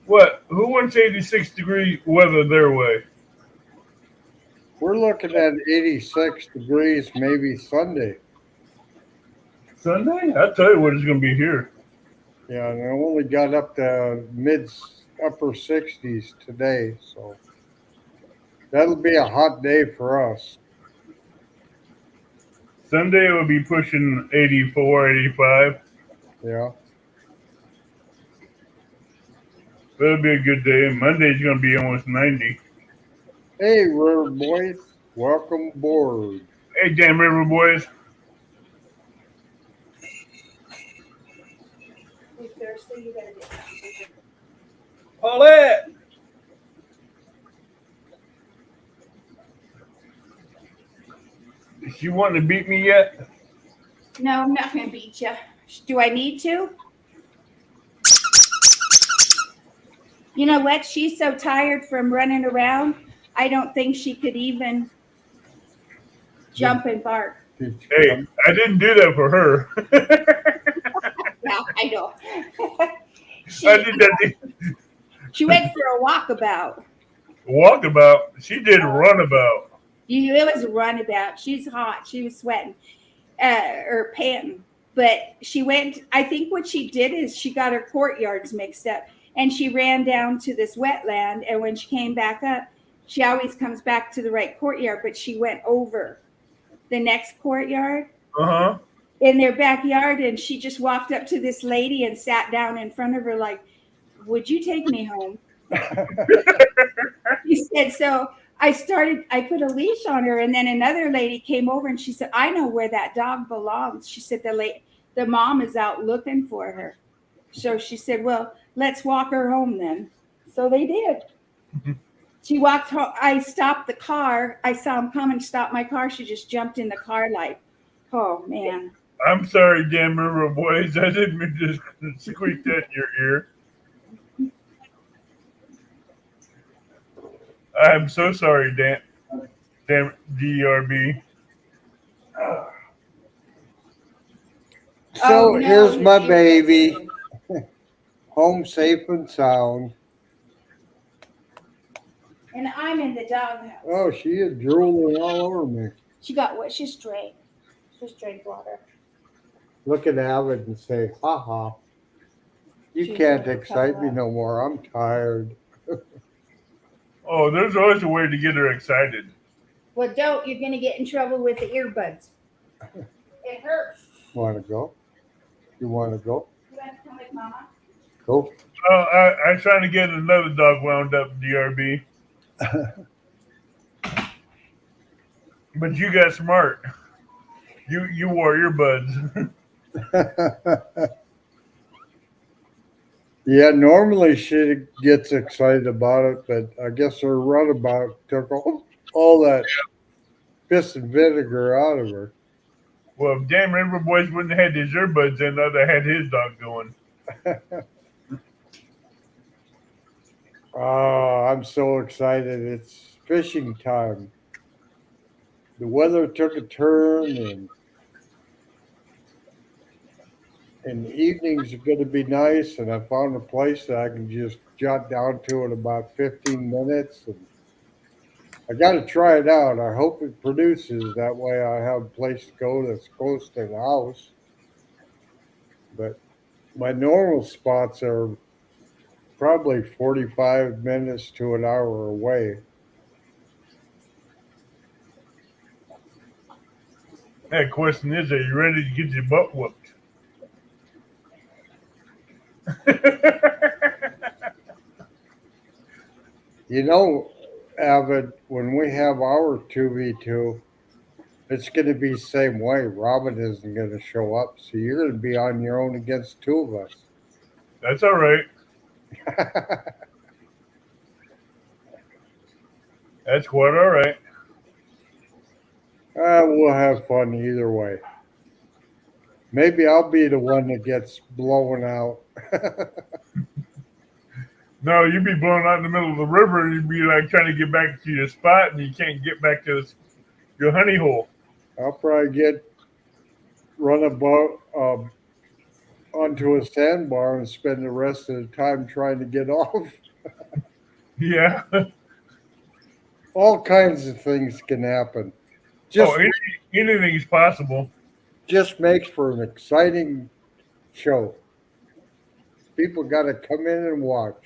What? Who wants 86-degree weather their way? We're looking at 86 degrees maybe Sunday. Sunday? I'll tell you what it's going to be here. Yeah, and I only got up to upper 60s today, so that'll be a hot day for us. Sunday will be pushing 84, 85. Yeah. That'll be a good day. And Monday's going to be almost 90. Hey, River Boys, welcome aboard. Hey, Jam River boys. You thirsty? You gotta get. Paulette! Is she wanting to beat me yet? No, I'm not gonna beat you. Do I need to? You know what? She's so tired from running around. I don't think she could even jump and bark. Hey, I didn't do that for her. Yeah, I know. I did that She went for a walkabout. walkabout. She did runabout. It was a runabout. She's hot. She was sweating or panting. But she went, I think what she did is she got her courtyards mixed up and she ran down to this wetland. And when she came back up, she always comes back to the right courtyard, but she went over the next courtyard Uh-huh. in their backyard, and she just walked up to this lady and sat down in front of her like, would you take me home? She said, so I put a leash on her, and then another lady came over and she said, I know where that dog belongs. She said, the mom is out looking for her. So she said, well, let's walk her home then. So they did. She walked home. I stopped the car. I saw him come and stop my car. She just jumped in the car like, oh man. I'm sorry, Dan River boys. I didn't mean to squeak that in your ear. I'm so sorry, Dan DRB. So Oh, no, here's my his earbuds baby, are in. home safe and sound. And I'm in the doghouse. Oh, she is drooling all over me. She got what? She just drank water. Look at Avid and say, ha ha. You She's can't gonna excite cuddle me up. no more. I'm tired. Oh, there's always a way to get her excited. Well, don't. You're going to get in trouble with the earbuds. It hurts. Want to go? You want to go? You want to come with Mama? Go. I'm trying to get another dog wound up, DRB. But you got smart. You wore earbuds. Yeah, normally she gets excited about it, but I guess her runabout took all that piss and vinegar out of her. Well, if Dan River boys wouldn't have had his earbuds in, I'd have had his dog going. Oh, I'm so excited. It's fishing time. The weather took a turn and the evenings are going to be nice. And I found a place that I can just jot down to in about 15 minutes. And I got to try it out. I hope it produces. That way I have a place to go that's close to the house. But my normal spots are probably 45 minutes to an hour away. That question is, are you ready to get your butt whooped? You know, Avid, when we have our 2v2, it's going to be the same way. Robin isn't going to show up, so you're going to be on your own against two of That's all right. us. That's quite all right. We'll have fun either way. Maybe I'll be the one that gets blown out. No, you'd be blown out in the middle of the river, and you'd be like trying to get back to your spot, and you can't get back to your honey hole. I'll probably get run about onto a sandbar and spend the rest of the time trying to get off. Yeah. All kinds of things can happen. Just Anything's possible. just makes for an exciting show. People got to come in and watch.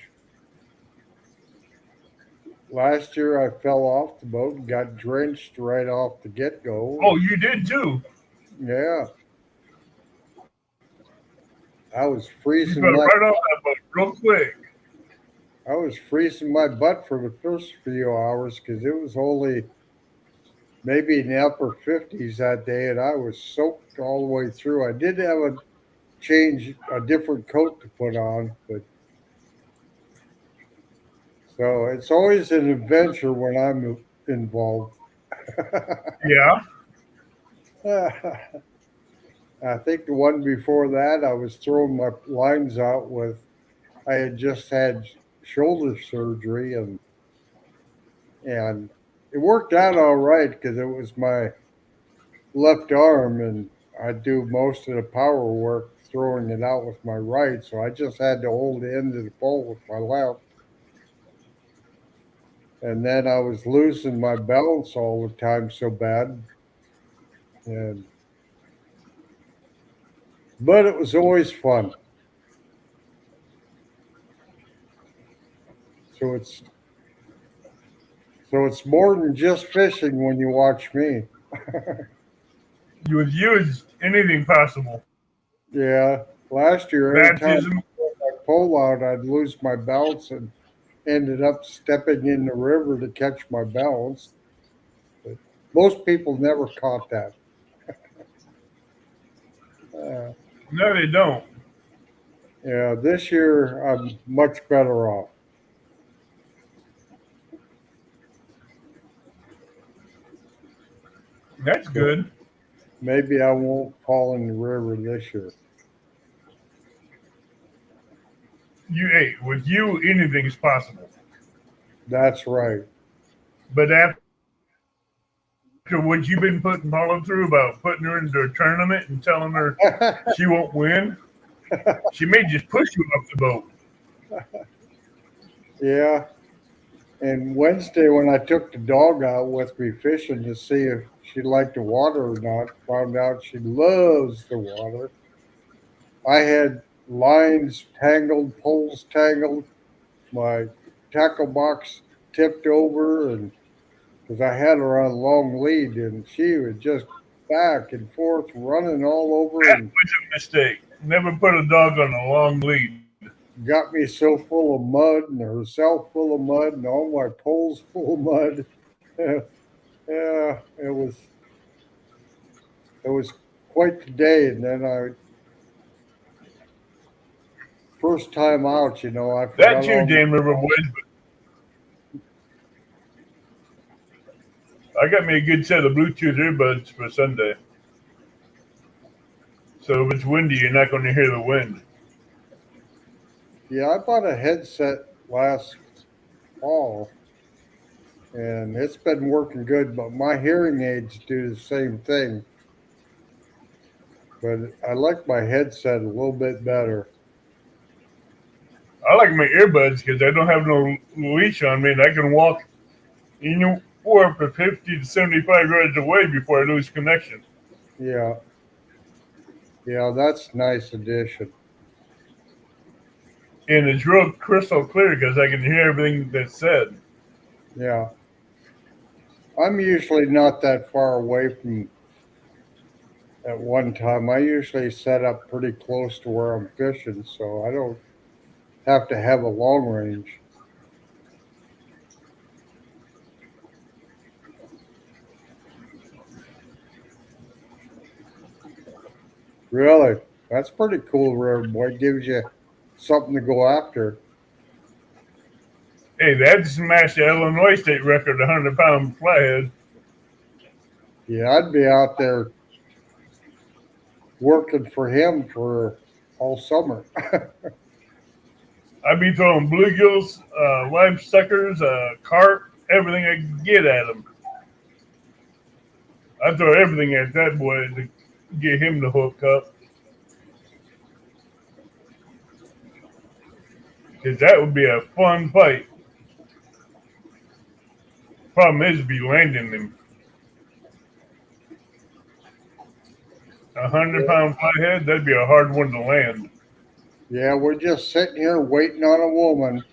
Last year I fell off the boat and got drenched right off the get-go. Oh, you did too. Yeah. I was You freezing fell my right off that boat real quick. I was freezing my butt for the first few hours because it was only maybe in the upper 50s that day, and I was soaked all the way through. I did have a different coat to put on, but so it's always an adventure when I'm involved. Yeah. I think the one before that, I was throwing my lines out with. I had just had shoulder surgery, and it worked out all right because it was my left arm, and I do most of the power work throwing it out with my right. So I just had to hold the end of the pole with my left. And then I was losing my balance all the time so bad. But it was always fun. So it's So it's more than just fishing when you watch me. With you is anything possible. Yeah. Last year, every time Baptism. I pull out, I'd lose my balance and ended up stepping in the river to catch my balance. But most people never caught that. Uh, No, they don't. yeah, this year I'm much better off. That's So good. maybe I won't fall in the river this year. Hey, with you, anything is possible. That's right. But after what you've been putting Paula through about putting her into a tournament and telling her she won't win, she may just push you off the boat. Yeah. And Wednesday, when I took the dog out with me fishing to see if she liked the water or not, found out she loves the water. I had lines tangled, poles tangled, my tackle box tipped over, and because I had her on a long lead, and she was just back and forth running all over That and was a mistake. Never put a dog on a long lead. got me so full of mud and herself full of mud and all my poles full of mud. Yeah, it was quite the day. And then I first time out, I That forgot too, all. Dan River Boys. But I got me a good set of Bluetooth earbuds for Sunday. So if it's windy, you're not going to hear the wind. Yeah, I bought a headset last fall, and it's been working good. But my hearing aids do the same thing. But I like my headset a little bit better. I like my earbuds because I don't have no leash on me and I can walk anywhere from 50 to 75 yards away before I lose connection. Yeah, yeah, that's a nice addition. And it's real crystal clear because I can hear everything that's said. Yeah, I'm usually not that far away from at one time. I usually set up pretty close to where I'm fishing, so I don't have to have a long range. Really, that's pretty cool, Rare Boy. Gives you something to go after. Hey, that smashed the Illinois state record, 100-pound flathead. Yeah, I'd be out there working for him for all summer. I'd be throwing bluegills, live suckers, carp, everything I could get at him. I'd throw everything at that boy to get him to hook up. Because that would be a fun fight. Problem is, be landing him. 100-pound flathead, that'd be a hard one to land. Yeah, we're just sitting here waiting on a woman.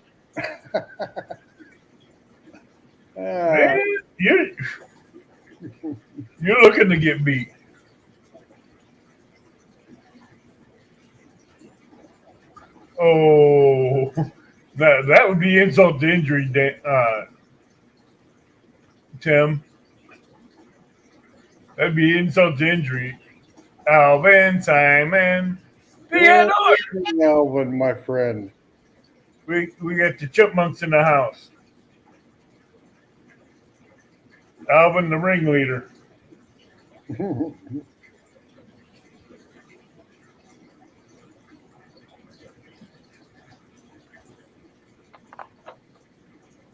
Man, Ah, you're looking to get beat. Oh, that would be insult to injury, Tim. That'd be insult to injury. Alvin, Simon, yeah, Theodore. Alvin, my friend. We got the chipmunks in the house. Alvin, the ringleader.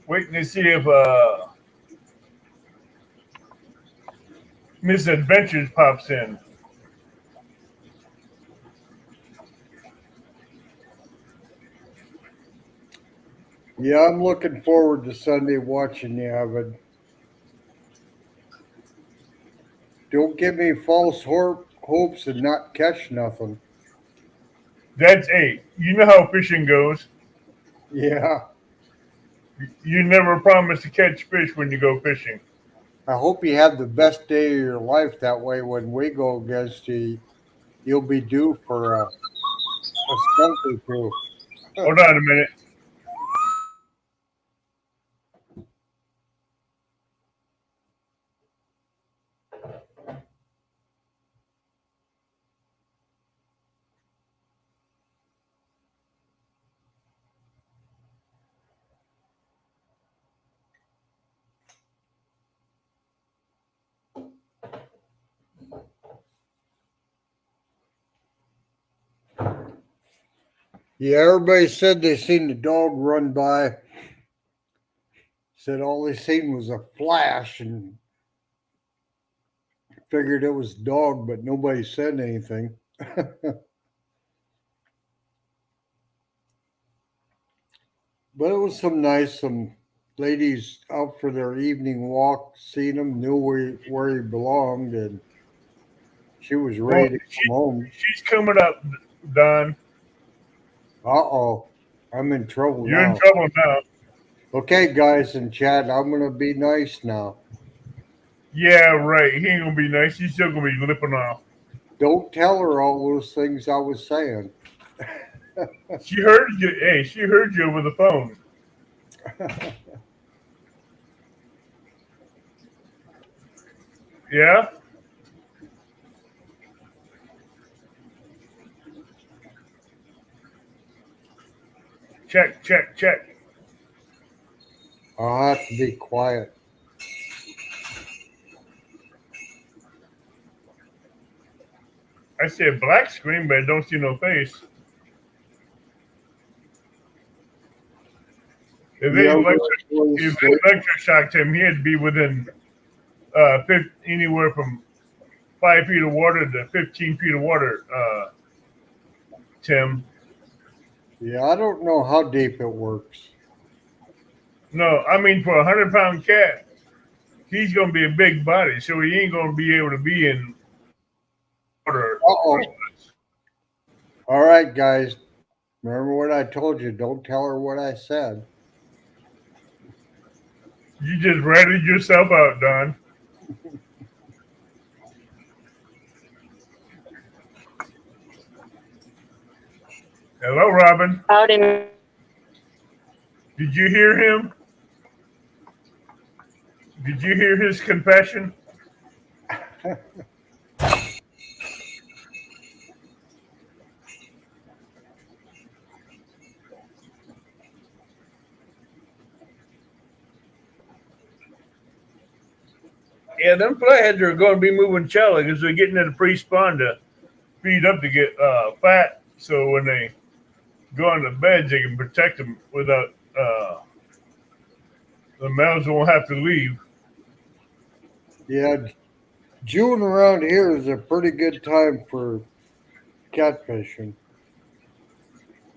Waiting to see if Miss Adventures pops in. Yeah, I'm looking forward to Sunday watching you, Alvin. Don't give me false hopes and not catch nothing. That's eight. You know how fishing goes. Yeah, You never promise to catch fish when you go fishing. I hope you have the best day of your life. That way, when we go against you, you'll be due for a skunk or two. Hold on a minute. Yeah, everybody said they seen the dog run by. Said all they seen was a flash and figured it was a dog, but nobody said anything. But it was some ladies out for their evening walk, seen him, knew where he belonged, and she was Well, ready to come home. she's coming up, Don. Uh-oh, I'm in trouble You're in now. trouble now. Okay, guys in chat, I'm gonna be nice now. Yeah, right. He ain't gonna be nice. He's still gonna be lipping off. Don't tell her all those things I was saying. She heard you. Hey, she heard you over the phone. Yeah. Check, check, check. I'll have to be quiet. I said black screen, but I don't see no face. If they Yeah, electroshocked him, he'd be within anywhere from 5 feet of water to 15 feet of water. Tim. yeah, I don't know how deep it works. No, I mean for a 100-pound cat, he's gonna be a big body, so he ain't gonna be able to be in water. Uh-oh. All right, guys. Remember what I told you. Don't tell her what I said. You just ratted yourself out, Don. Hello, Robin. Howdy. Did you hear him? Did you hear his confession? Yeah, them flatheads are going to be moving shallow because they're getting into pre-spawn to feed up to get fat. So when they go on the beds, they can protect them without the males won't have to leave. Yeah, June around here is a pretty good time for catfishing.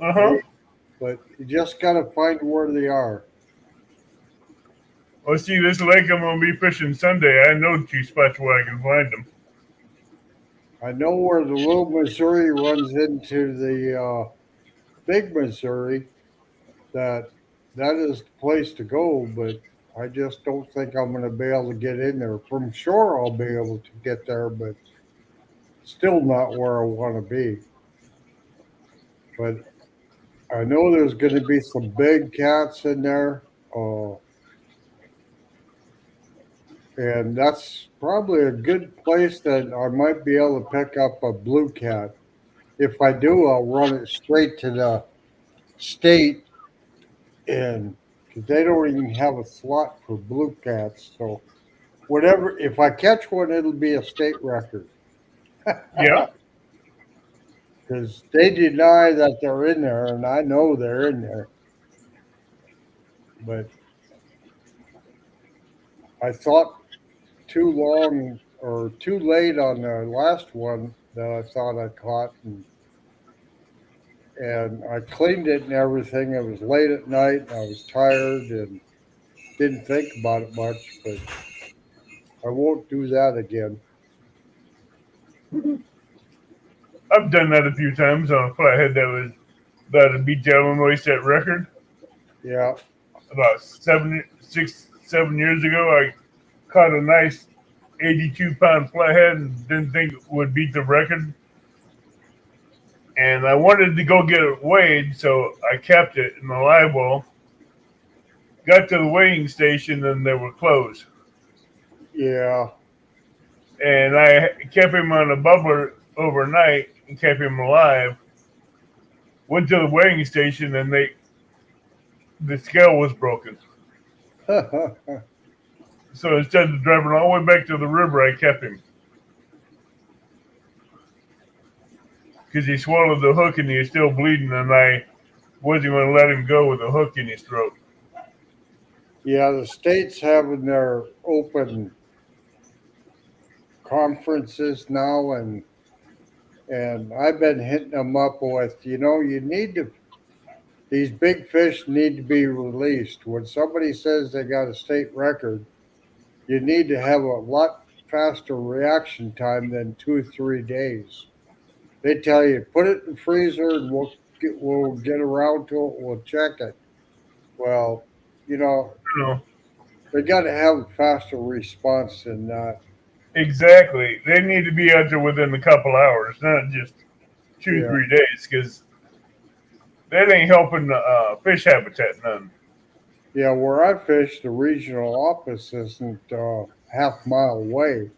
Uh-huh. But you just got to find where they are. Well, see, this lake I'm going to be fishing Sunday. I know two spots where I can find them. I know where the Little Missouri runs into the Big Missouri. That is the place to go, but I just don't think I'm going to be able to get in there. From shore, I'll be able to get there, but still not where I want to be. But I know there's going to be some big cats in there. And that's probably a good place that I might be able to pick up a blue cat. If I do, I'll run it straight to the state, and because they don't even have a slot for blue cats. So whatever, if I catch one, it'll be a state record. Yeah. Because they deny that they're in there, and I know they're in there. But I thought too long or too late on the last one that I thought I caught, and I cleaned it and everything. It was late at night. I was tired and didn't think about it much, but I won't do that again. I've done that a few times on a flathead that beat the Illinois state record. Yeah. about 7 years ago. I caught a nice 82-pound flathead and didn't think it would beat the record. And I wanted to go get it weighed, so I kept it in the live well. Got to the weighing station and they were closed. Yeah. And I kept him on a bubbler overnight and kept him alive. Went to the weighing station and the scale was broken. So instead of driving all the way back to the river, I kept him. Because he swallowed the hook and he was still bleeding, and I wasn't going to let him go with a hook in his throat. Yeah, the state's having their open conferences now, and I've been hitting them up with, you need to, these big fish need to be released. When somebody says they got a state record, you need to have a lot faster reaction time than 2-3 days. They tell you, put it in the freezer and we'll get around to it, we'll check it. Well, You know, they got to have a faster response than that. exactly. They need to be out there within a couple hours, not just two, Yeah. 3 days, because that ain't helping the fish habitat none. Yeah, where I fish, the regional office isn't half mile away,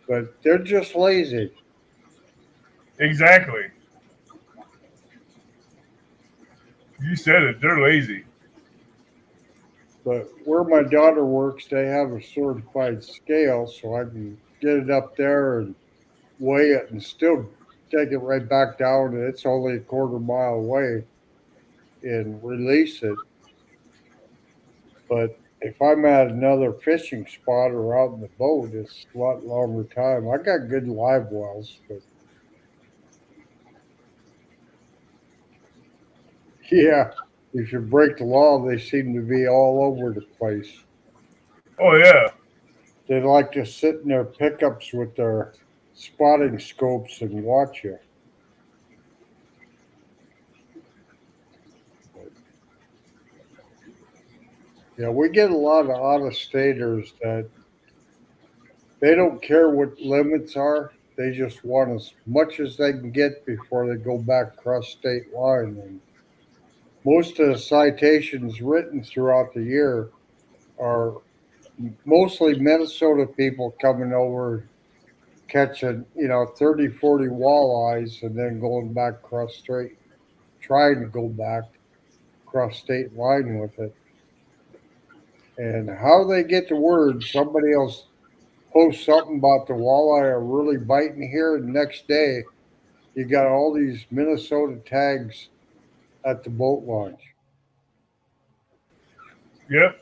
but they're just lazy. Exactly. You said it. They're lazy. But where my daughter works, they have a certified scale, so I can get it up there and weigh it and still take it right back down. And it's only a quarter mile away and release it. But if I'm at another fishing spot or out in the boat, it's a lot longer time. I got good live wells, but yeah, if you break the law, they seem to be all over the place. Oh, yeah. They like to sit in their pickups with their spotting scopes and watch you. Yeah, we get a lot of out-of-staters that they don't care what limits are. They just want as much as they can get before they go back across state line. And most of the citations written throughout the year are mostly Minnesota people coming over catching, 30, 40 walleyes and then going back across state, trying to go back across state line with it. And how they get the word, somebody else posts something about the walleye are really biting here, and the next day you got all these Minnesota tags at the boat launch. Yep.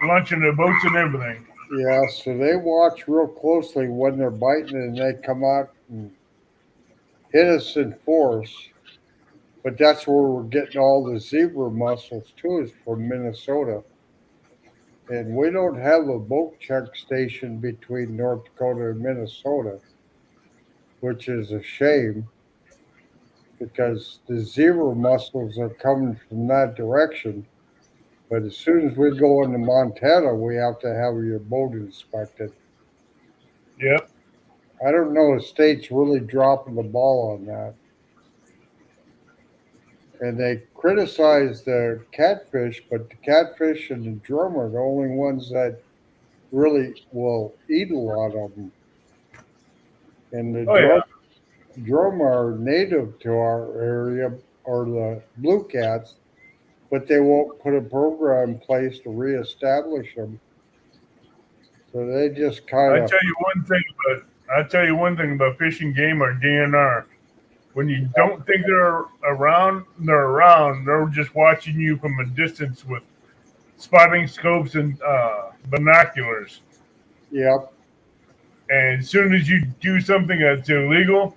Launching the boats and everything. Yeah, so they watch real closely when they're biting and they come out and hit us in force. But that's where we're getting all the zebra mussels too, is from Minnesota. And we don't have a boat check station between North Dakota and Minnesota, which is a shame because the zebra mussels are coming from that direction. But as soon as we go into Montana, we have to have your boat inspected. Yep. I don't know if the state's really dropping the ball on that. And they criticize the catfish, but the catfish and the drum are the only ones that really will eat a lot of them. And the Oh, yeah. drum are native to our area, or the blue cats, but they won't put a program in place to reestablish them. So they just kind I of, tell you one thing about fishing game or DNR. When you don't think they're around, they're around. They're just watching you from a distance with spotting scopes and binoculars. yep. And as soon as you do something that's illegal,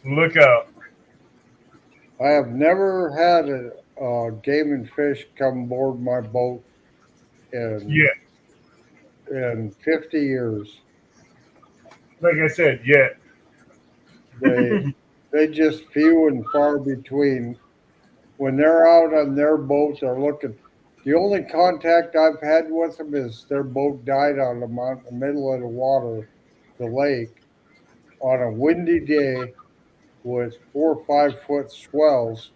look out. I have never had a game and fish come aboard my boat in Yeah. in 50 years. Like I said, They they just few and far between. when they're out on their boat, they're looking. The only contact I've had with them is their boat died on the mountain, in the middle of the water, the lake, on a windy day with 4 or 5 foot swells,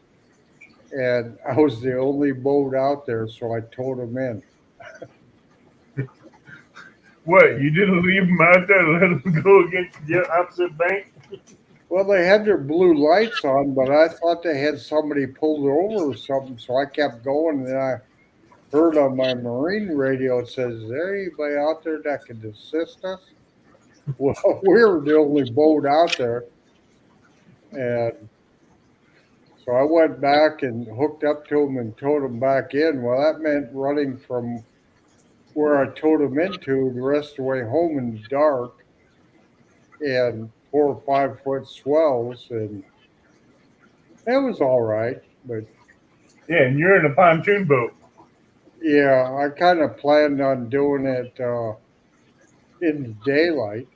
and I was the only boat out there, so I towed them in. What? You didn't leave them out there and let them go against the opposite bank? Well, they had their blue lights on, but I thought they had somebody pulled over or something, so I kept going. And then I heard on my marine radio it says, "Is there anybody out there that can assist us?" Well, we were the only boat out there, and so I went back and hooked up to them and towed them back in. Well, that meant running from where I towed them into the rest of the way home in the dark, and 4 or 5 foot swells, and it was all right, but. Yeah, and you're in a pontoon boat. Yeah, I kind of planned on doing it in the daylight.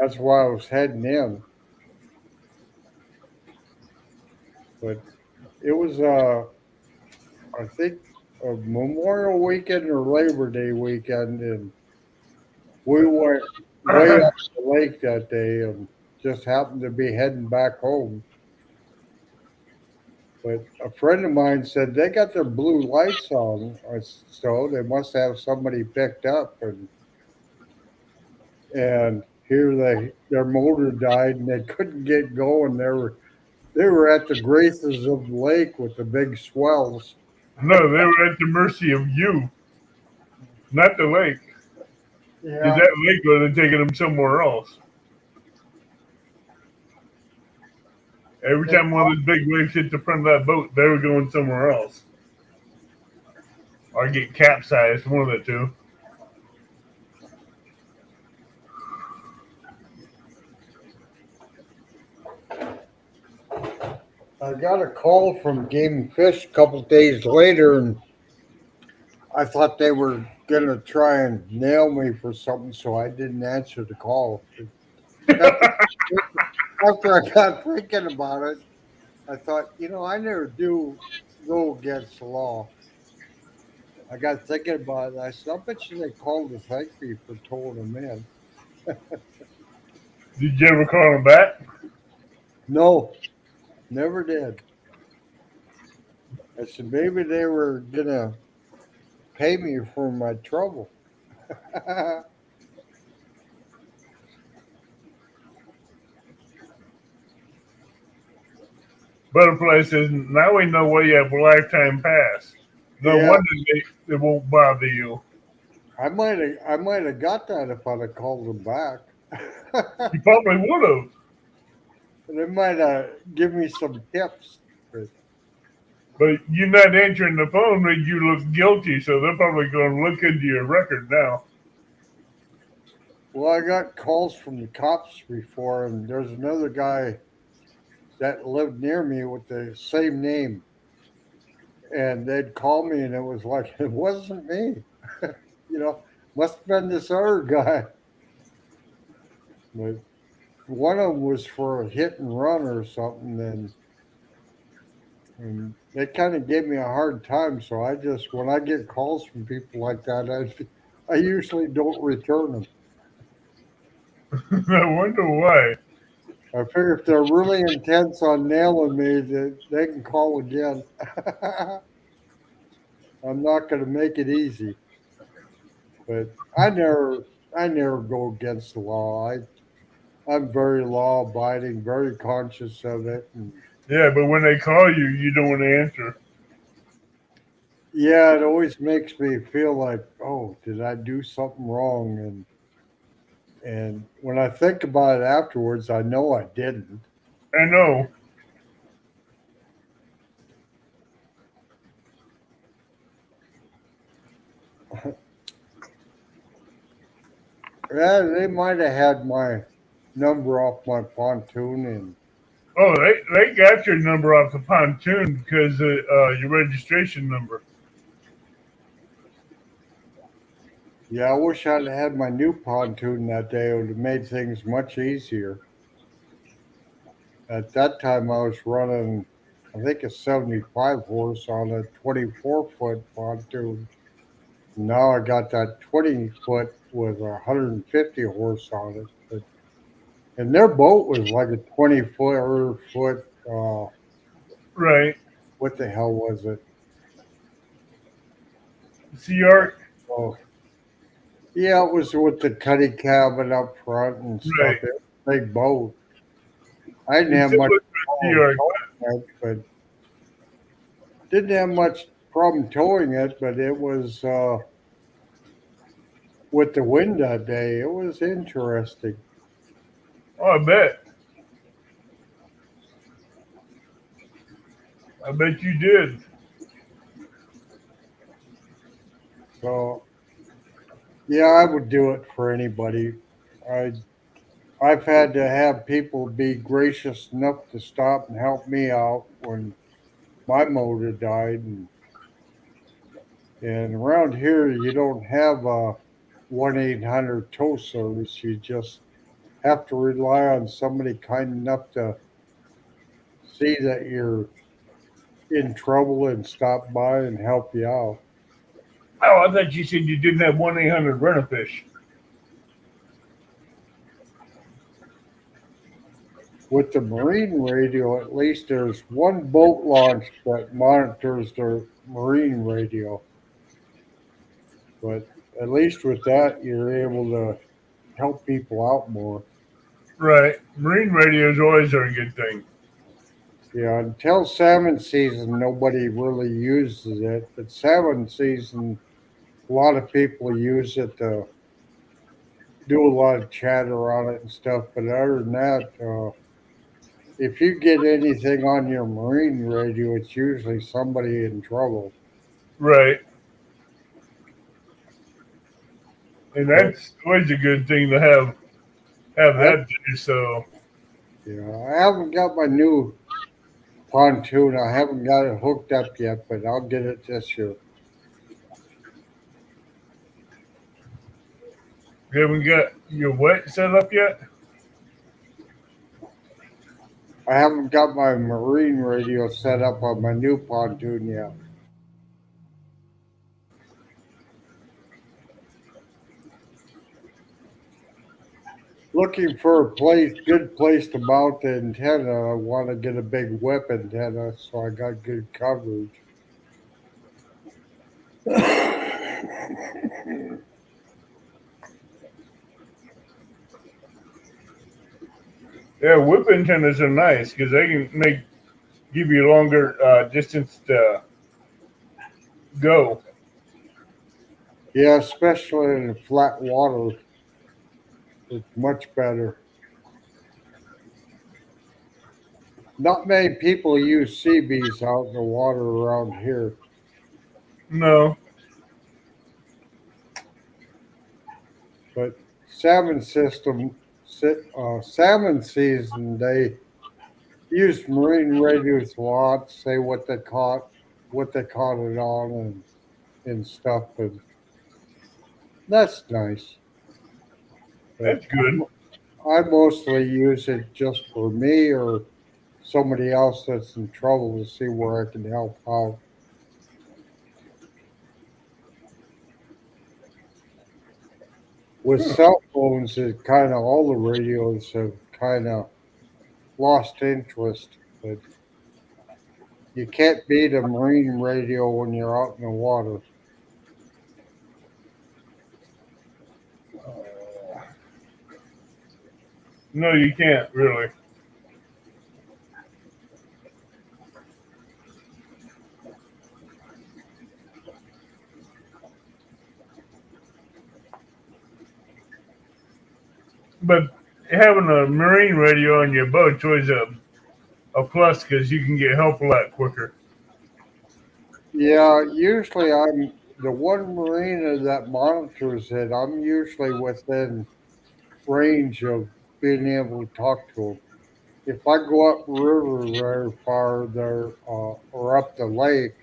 That's why I was heading in. But it was, I think, a Memorial weekend or Labor Day weekend, and we went way up the lake that day and just happened to be heading back home. But a friend of mine said they got their blue lights on, so they must have somebody picked up, and here their motor died and they couldn't get going. They were at the graces of the lake with the big swells. No, they were at the mercy of you, not the lake. Because Yeah, that lake would have taken them somewhere else. Every time one of those big waves hit the front of that boat, they were going somewhere else. Or get capsized, one of the two. I got a call from Game and Fish a couple days later, and I thought they were gonna try and nail me for something, so I didn't answer the call. After I got thinking about it, I thought, I never do go against the law. I got thinking about it. I said, I bet you they called to thank me for towing them in. Did you ever call them back? No, never did. I said maybe they were gonna pay me for my trouble. Butterfly says, now we know why you have a lifetime pass. No Yeah, wonder they won't bother you. I might have got that if I'd have called them back. You probably would have. They might have give me some tips. But, But you're not answering the phone when you look guilty, so they're probably going to look into your record now. well, I got calls from the cops before, and there's another guy that lived near me with the same name, and they'd call me, and it was like it wasn't me. you know, must have been this other guy. But one of them was for a hit and run or something, and they kind of gave me a hard time. So I just, when I get calls from people like that, I usually don't return them. I wonder why. I figure if they're really intense on nailing me, they can call again. I'm not going to make it easy, but I never go against the law. I'm very law abiding, very conscious of it, and Yeah, but when they call you, you don't want to answer. yeah, it always makes me feel like, oh, did I do something wrong? And when I think about it afterwards, I know I didn't. I know. Yeah, they might have had my number off my pontoon, and Oh, they got your number off the pontoon because your registration number. yeah, I wish I'd had my new pontoon that day. It would have made things much easier. At that time, I was running, I think, a 75 horse on a 24-foot pontoon. Now I got that 20-foot with a 150 horse on it. And their boat was like a 24-foot. Right. What the hell was it? Sea Arc. Oh, yeah, it was with the cuddy cabin up front and stuff. Right. It was a big boat. I didn't It's have much similar to a Sea Arc. problem, but didn't have much problem towing it. But it was with the wind that day. It was interesting. Oh, I bet. I bet you did. So yeah, I would do it for anybody. I I've had to have people be gracious enough to stop and help me out when my motor died, and around here you don't have a 1-800 tow service. You just have to rely on somebody kind enough to see that you're in trouble and stop by and help you out. Oh, I thought you said you didn't have 1-800 Rent-A-Fish. With the marine radio, at least there's one boat launch that monitors their marine radio. But at least with that, you're able to help people out more. Right. Marine radios always are a good thing. Yeah, until salmon season, nobody really uses it. But salmon season, a lot of people use it to do a lot of chatter on it and stuff. But other than that, if you get anything on your marine radio, it's usually somebody in trouble. Right. And But that's always a good thing to have I, that there. So yeah, I haven't got my new pontoon. I haven't got it hooked up yet, but I'll get it this year. you haven't got your what set up yet? I haven't got my marine radio set up on my new pontoon yet. Looking for a good place to mount the antenna. I want to get a big whip antenna so I got good coverage. Yeah, whip antennas are nice because they can give you longer distance to go. Yeah, especially in flat water, it's much better. Not many people use CBs out in the water around here. No. But salmon system, salmon season, they use marine radios a lot, say what they caught it on, and stuff, and that's nice. But That's good. I mostly use it just for me or somebody else that's in trouble to see where I can help out. With cell phones, it kind of all the radios have kind of lost interest, but you can't beat a marine radio when you're out in the water. No, you can't really. But having a marine radio on your boat's always a plus because you can get help a lot quicker. Yeah, usually I'm the one marina that monitors it. I'm usually within range of being able to talk to them. If I go up river very far there or up the lake,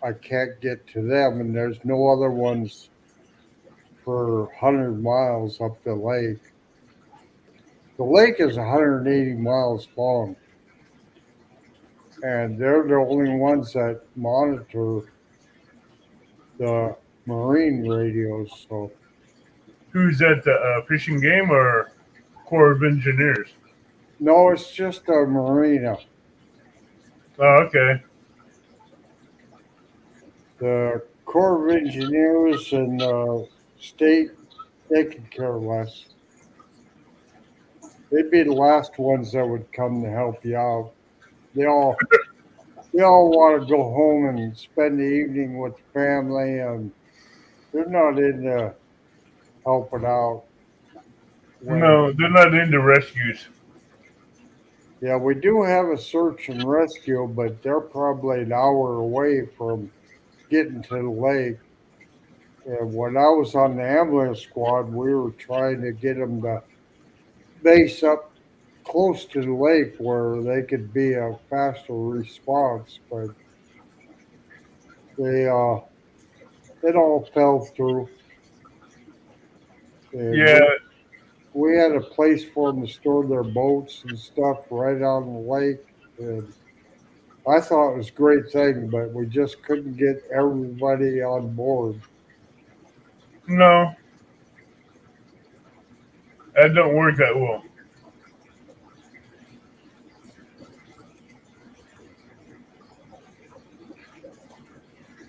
I can't get to them, and there's no other ones for 100 miles up the lake. The lake is 180 miles long, and they're the only ones that monitor the marine radios. So Who's at the fishing game or Corps of Engineers? no, it's just a marina. Oh, okay. The Corps of Engineers and state, they could care less. They'd be the last ones that would come to help you out. They all they all want to go home and spend the evening with the family, and they're not into helping out. When No, they're not into rescues. yeah, we do have a search and rescue, but they're probably an hour away from getting to the lake. And when I was on the ambulance squad, we were trying to get them to base up close to the lake where they could be a faster response, but they it all fell through. And Yeah, we had a place for them to store their boats and stuff right on the lake, and I thought it was a great thing, but we just couldn't get everybody on board. no, that don't work that well.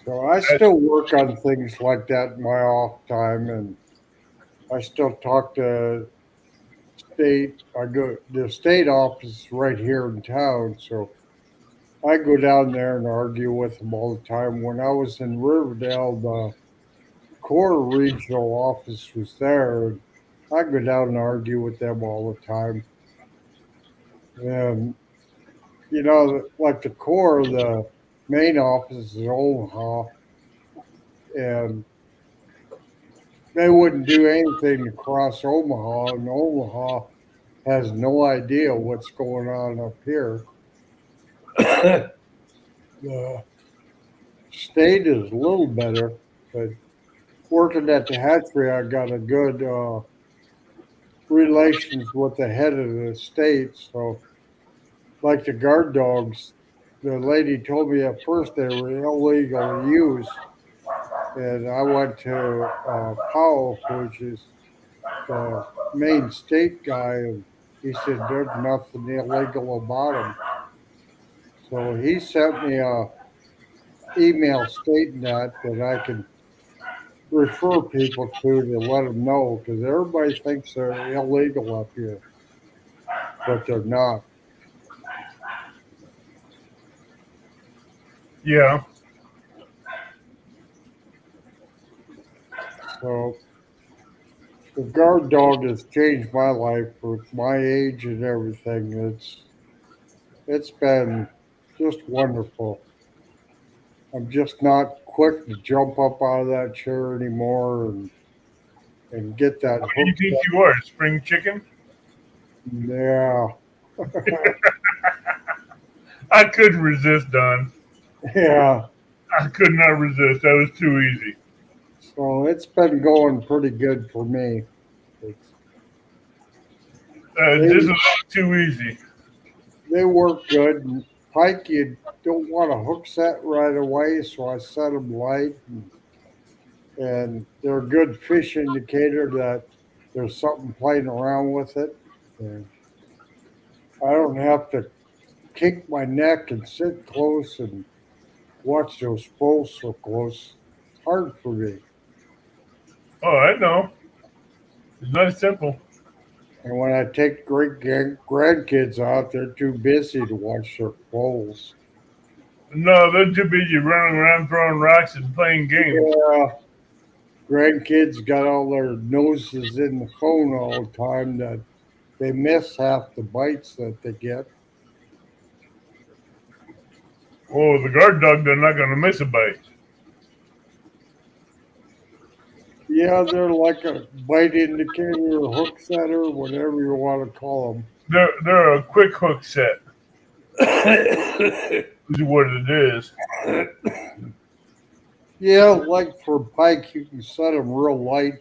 So I still work on things like that in my off time, and I still talk to state. I go the state office right here in town, so I go down there and argue with them all the time. When I was in Riverdale, the Corps regional office was there, and I go down and argue with them all the time. And you know, like the Corps, the main office is in Omaha, and they wouldn't do anything to cross Omaha, and Omaha has no idea what's going on up here. The state is a little better, but working at the hatchery, I got a good relations with the head of the state. So, like the guard dogs, the lady told me at first they were illegal to use, and I went to Powell, which is the main state guy, and he said there's nothing illegal about them. So he sent me a email stating that I can refer people to let them know because everybody thinks they're illegal up here, but they're not. Yeah, So the guard dog has changed my life with my age and everything. It's been just wonderful. I'm just not quick to jump up out of that chair anymore and get that what do you hook. think you are? Spring chicken? Yeah, I couldn't resist, Don. yeah. I could not resist. That was too easy. So it's been going pretty good for me. It's, they This is too easy. they work good. And pike, you don't want a hook set right away, so I set them light, and they're a good fish indicator that there's something playing around with it. And I don't have to kink my neck and sit close and watch those poles so close. It's hard for me. Oh, I know. It's not simple. And when I take grandkids out, they're too busy to watch their poles. No, they're too busy running around throwing rocks and playing games. Yeah, grandkids got all their noses in the phone all the time that they miss half the bites that they get. Oh, the guard dog, they're not going to miss a bite. Yeah, they're like a bite indicator, hook setter, whatever you want to call them. They're a quick hook set, is what it is. Yeah, like for pike, you can set them real light.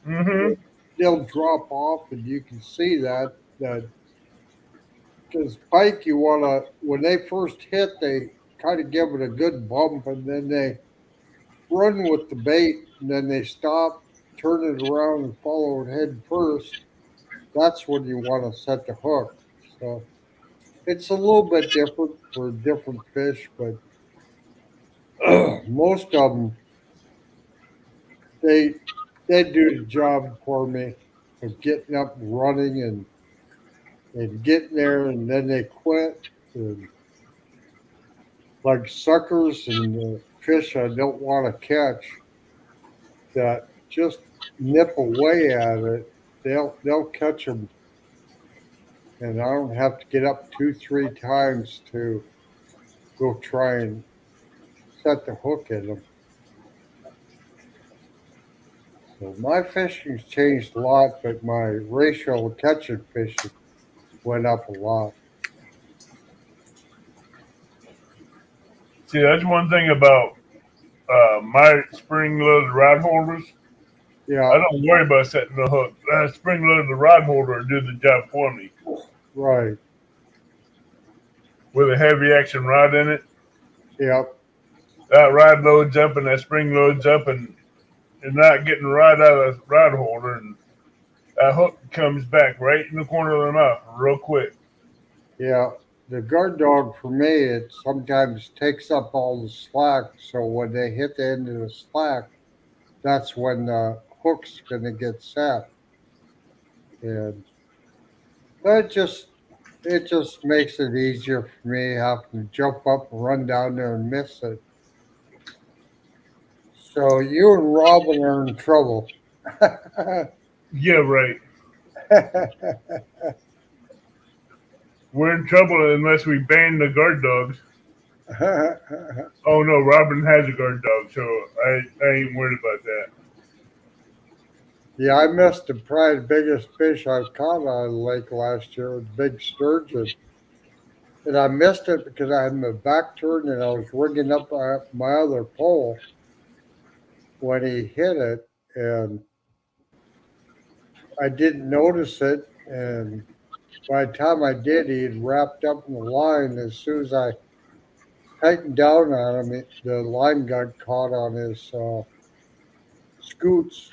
Mm-hmm. They'll drop off, and you can see that. that because pike, you want to, when they first hit, they kind of give it a good bump and then they run with the bait and then they stop, turn it around and follow it head first. That's when you want to set the hook. So it's a little bit different for different fish, but most of them, they, they do the job for me of getting up and running and getting there and then they quit. And like suckers and fish I don't want to catch that just nip away at it, they'll catch them, and I don't have to get up 2, 3 times to go try and set the hook in them. So my fishing's changed a lot, but my ratio of catching fish went up a lot. See, that's one thing about my spring loaded rod holders. I Yeah, don't worry about setting the hook. That spring loaded rod holder will do the job for me right. with a heavy action rod in it. Yep. That rod loads up and that spring loads up, and you're not getting the rod out of the rod holder, and that hook comes back right in the corner of the mouth real quick. Yeah. The guard dog for me, it sometimes takes up all the slack. So when they hit the end of the slack, that's when the hook's going to get set. And that just makes it easier for me having to jump up and run down there and miss it. So you and Robin are in trouble. Yeah, right. We're in trouble unless we ban the guard dogs. Oh no, Robin has a guard dog, so I ain't worried about that. Yeah, I missed probably the biggest fish I've caught on the lake last year with big sturgeon. And I missed it because I had my back turned and I was rigging up my other pole when he hit it. And I didn't notice it. And by the time I did, he had wrapped up in the line. As soon as I tightened down on him, the line got caught on his scoots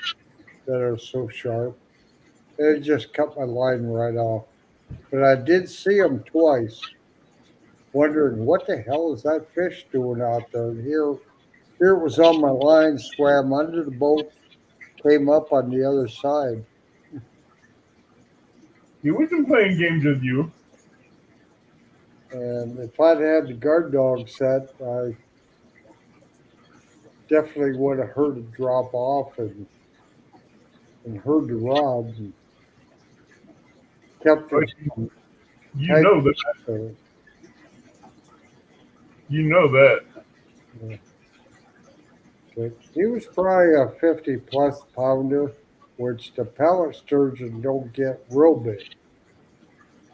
that are so sharp. It just cut my line right off. But I did see him twice, wondering what the hell is that fish doing out there. And here it was on my line, swam under the boat, came up on the other side. He wasn't playing games with you. And if I'd had the guard dog set, I definitely would have heard it drop off and heard the rod and kept But it from you tight. know that. So, You know that. yeah. But he was probably a 50 plus pounder, which the pellet sturgeon don't get real big.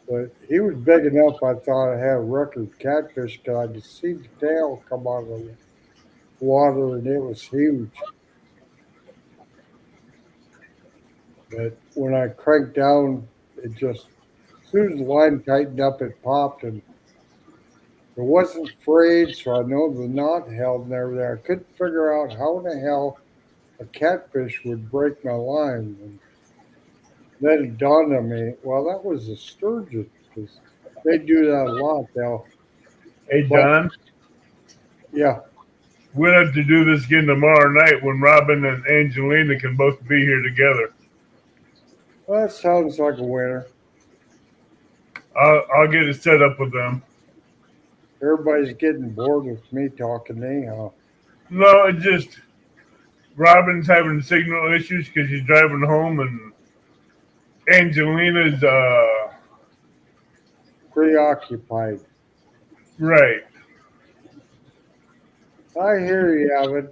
But he was big enough, I thought I had a record catfish because I could see the tail come out of the water and it was huge. But when I cranked down, it just, as soon as the line tightened up, it popped and it wasn't frayed, so I know the knot held and everything. I couldn't figure out how in the hell a catfish would break my line. And then it dawned on me, well, that was a sturgeon because they do that a lot. Hey But Don, yeah, we'll have to do this again tomorrow night when Robin and Angelina can both be here together. well, that sounds like a winner. I'll get it set up with them. Everybody's getting bored with me talking anyhow. No, it just Robin's having signal issues because she's driving home, and Angelina's Preoccupied. right. I hear you, Evan.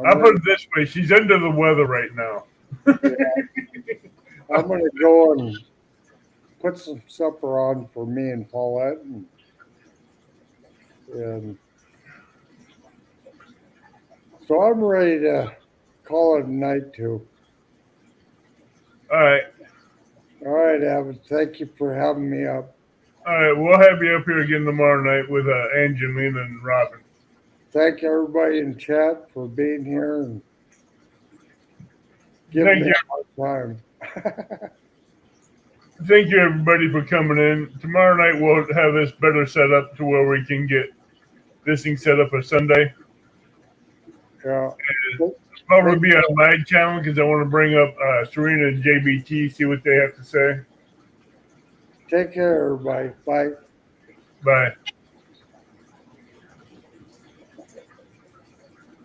I'll put it this way: she's under the weather right now. I'm gonna go and put some supper on for me and Paulette, and so I'm ready to call it a night too. All right. All right, Abbott. Thank you for having me up. All right, we'll have you up here again tomorrow night with Angelina and Robin. Thank everybody in chat for being here and giving Thank me you. a hard time. Thank you, everybody, for coming in. Tomorrow night we'll have this better set up to where we can get this thing set up for Sunday. Yeah. Probably be a live channel because I want to bring up Serena and JBT, see what they have to say. Take care, everybody. Bye. Bye.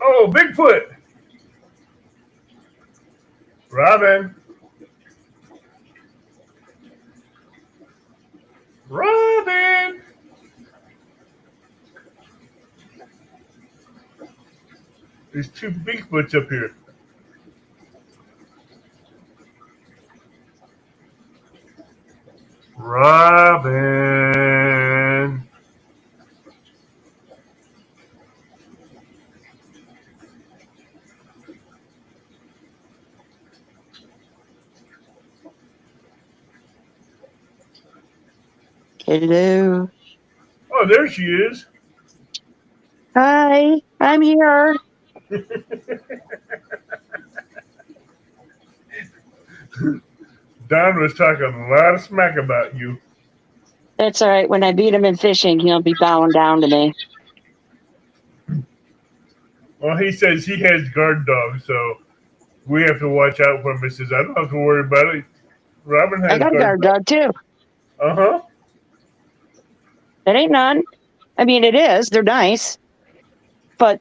Oh, Bigfoot. Robin. Robin. There's two Bigfoots up here. Robin. Hello. Oh, there she is. Hi, I'm here. Don was talking a lot of smack about you. That's all right. When I beat him in fishing, he'll be bowing down to me. Well, he says he has guard dogs, so we have to watch out for him. He says, I don't have to worry about it. Robin has I got a guard dog too. Uh-huh. It ain't none. I mean, it is. They're nice, but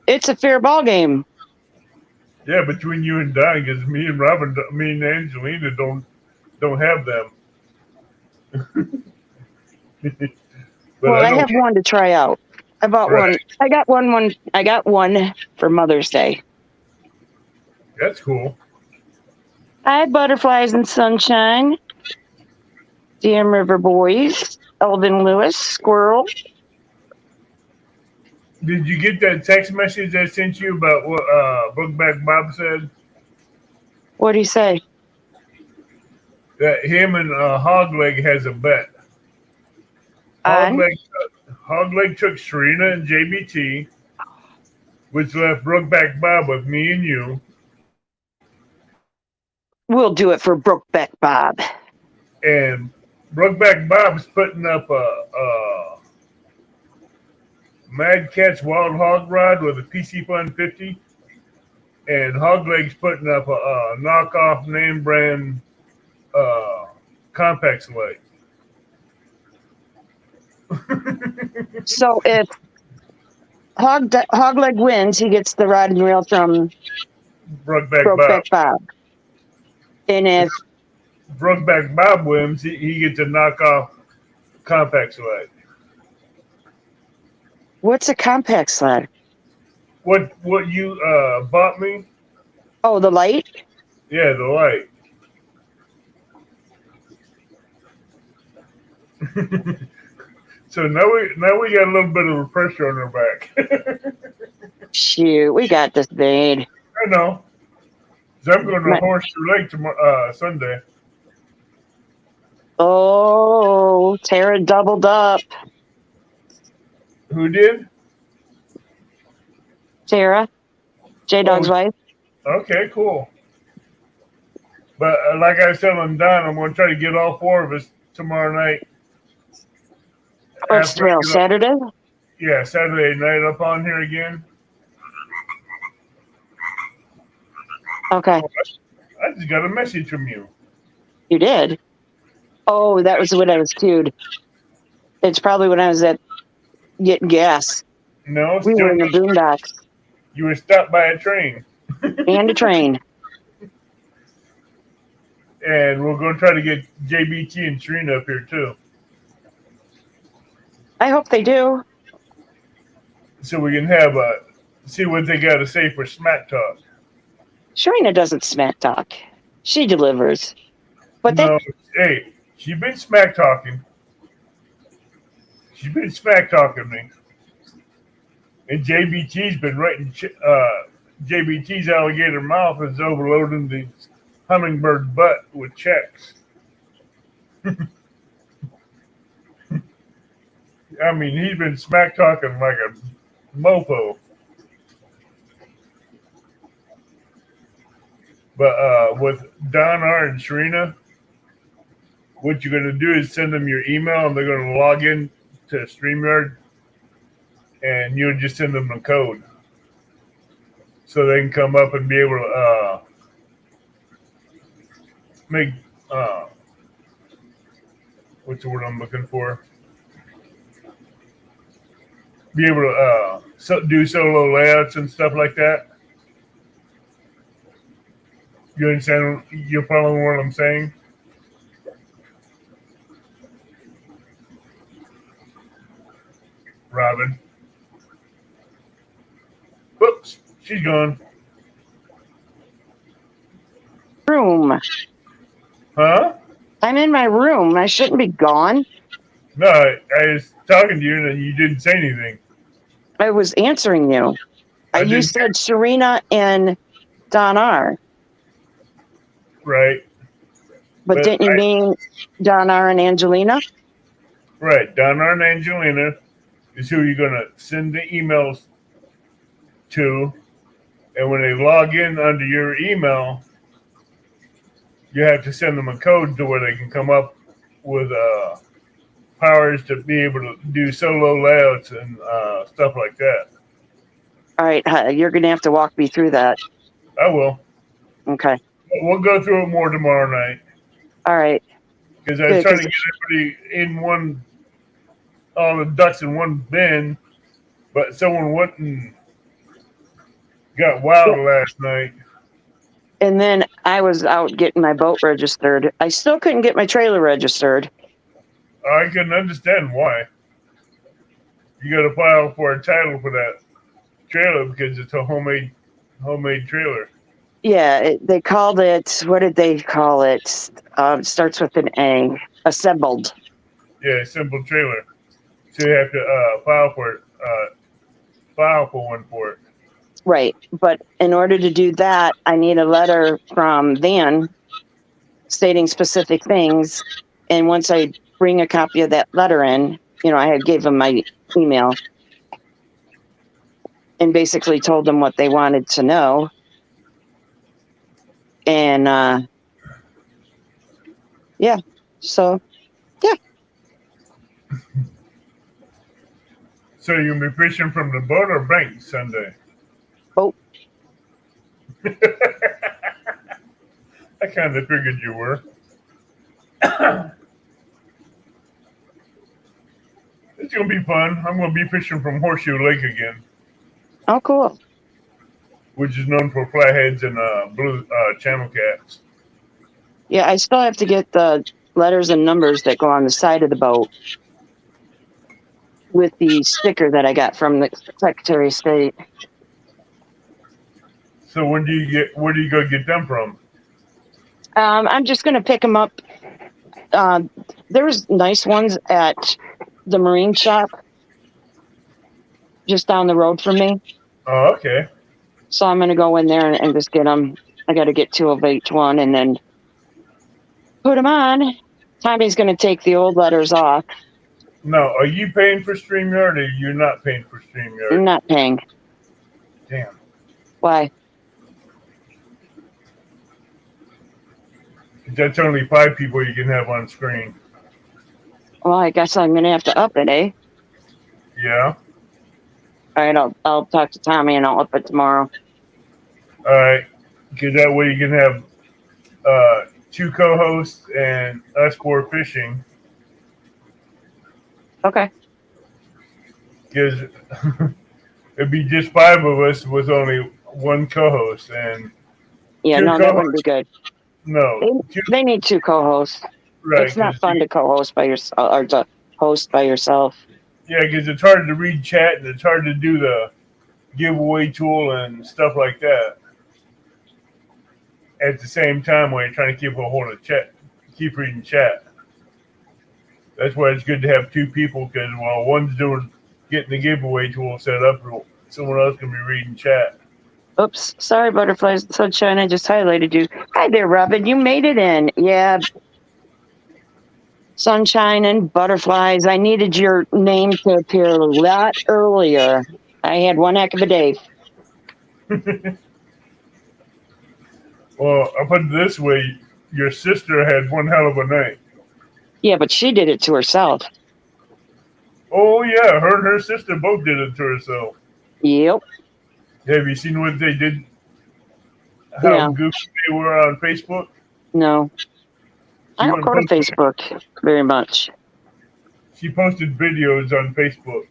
it's a fair ball game. Yeah, between you and Don, because me and Robin, me and Angelina don't have them. But Well, I don't- have one to try out. I bought Right. one. I got one for Mother's Day. That's cool. Hi, Butterflies and Sunshine. DM River Boys. Elvin Lewis. Squirrel. Did you get that text message I sent you about what Brookback Bob said? What'd he say? That him and Hogleg has a bet. On? Hogleg took Serena and JBT, which left Brookback Bob with me and you. We'll do it for Brookback Bob. And Brookback Bob's putting up a Mad Catz Wild Hog Rod with a PC Fun 50. And Hogleg's putting up a knockoff name brand Compax light. So if Hogleg wins, he gets the rod and reel from Brookback Bob. Brokeback Bob. And if Brookback Bob wins, he gets a knockoff Compax light. what's a compact sled? What you bought me? Oh, the light? Yeah, the light. So now we got a little bit of a pressure on our back. Shoot, we got this made. I know. So I'm going to Right. Horseshoe Lake tomorrow, Sunday. Oh, Tara doubled up. Who did? Tara, J Dog's Oh. wife. Okay, cool. But like I was telling Don, I'm going to try to get all four of us tomorrow night. What's After I tomorrow, get up- Saturday? Yeah, Saturday night up on here again. Okay, I just got a message from you. you did. Oh, that was when I was cued. It's probably when I was at getting gas. No, We were in the still, boondocks you were stopped by a train. and a train. And we're going to try to get JBT and Serena up here too. I hope they do. So we can have see what they got to say for Smack Talk. Sharina doesn't smack talk. She delivers. But they, No, hey, she's been smack talking. She's been smack talking me. And JBT's been writing. JBT's alligator mouth is overloading the hummingbird butt with checks. I mean, he's been smack talking like a mofo. But with Don R and Serena, what you're going to do is send them your email, and they're going to log in to StreamYard, and you'll just send them a code so they can come up and be able to make what's the word I'm looking for? Be able to do solo layouts and stuff like that. You understand? You're following what I'm saying? Robin. Whoops, she's gone. Room. Huh? I'm in my room. I shouldn't be gone. No, I was talking to you and you didn't say anything. I was answering you. I You didn't- said Serena and Don R. Right, But But didn't you I- mean Don R and Angelina? right. Donna and Angelina is who you're going to send the emails to. And when they log in under your email, you have to send them a code to where they can come up with powers to be able to do solo layouts and stuff like that. All right, you're going to have to walk me through that. I will. Okay. We'll go through it more tomorrow night All right. because I was Good, trying to get everybody in one, all the ducks in one bin, but someone went and got wild last night. And then I was out getting my boat registered. I still couldn't get my trailer registered. I can understand why. You got to file for a title for that trailer because it's a homemade trailer. Yeah, they called it, what did they call it? It starts with an A. Assembled. Yeah, simple trailer. So you have to file for it. File for one for it. Right. But in order to do that, I need a letter from Van stating specific things. And once I bring a copy of that letter in, I had gave them my email and basically told them what they wanted to know. And yeah, so yeah. So you'll be fishing from the boat or bank Sunday? Boat. I kind of figured you were. It's gonna be fun. I'm gonna be fishing from Horseshoe Lake again, Oh, cool. which is known for flatheads and blue channel cats. Yeah, I still have to get the letters and numbers that go on the side of the boat with the sticker that I got from the Secretary of State. So where do you go get them from? I'm just going to pick them up. There's nice ones at the marine shop just down the road from me. Oh, okay. So I'm going to go in there and just get them. I got to get 2 of each one and then put them on. Tommy's going to take the old letters off. Now, are you paying for StreamYard or you're not paying for StreamYard? I'm not paying. Damn. Why? That's only 5 people you can have on screen. Well, I guess I'm going to have to up it, eh? Yeah. All right, I'll talk to Tommy and I'll up it tomorrow. All right. Because that way you can have 2 co-hosts and us 4 fishing. Okay. Because it'd be just 5 of us with only 1 co-host. And Yeah, Two no, that wouldn't be good. no. They need 2 co-hosts. Right, It's not 'cause fun to co-host by yourself or to host by yourself. Yeah, because it's hard to read chat and it's hard to do the giveaway tool and stuff like that. At the same time, when you're trying to keep a hold of chat, keep reading chat. That's why it's good to have 2 people because while one's getting the giveaway tool set up, someone else can be reading chat. Oops, sorry, butterflies and sunshine. I just highlighted you. Hi there, Robin. You made it in. Yeah. Sunshine and butterflies. I needed your name to appear a lot earlier. I had one heck of a day. Well, I'll put it this way: your sister had one hell of a night. Yeah, but she did it to herself. Oh yeah, her and her sister both did it to herself. Yep. Have you seen what they did? How Yeah. goofy they were on Facebook? No. I She don't went go to posted- Facebook very much. She posted videos on Facebook.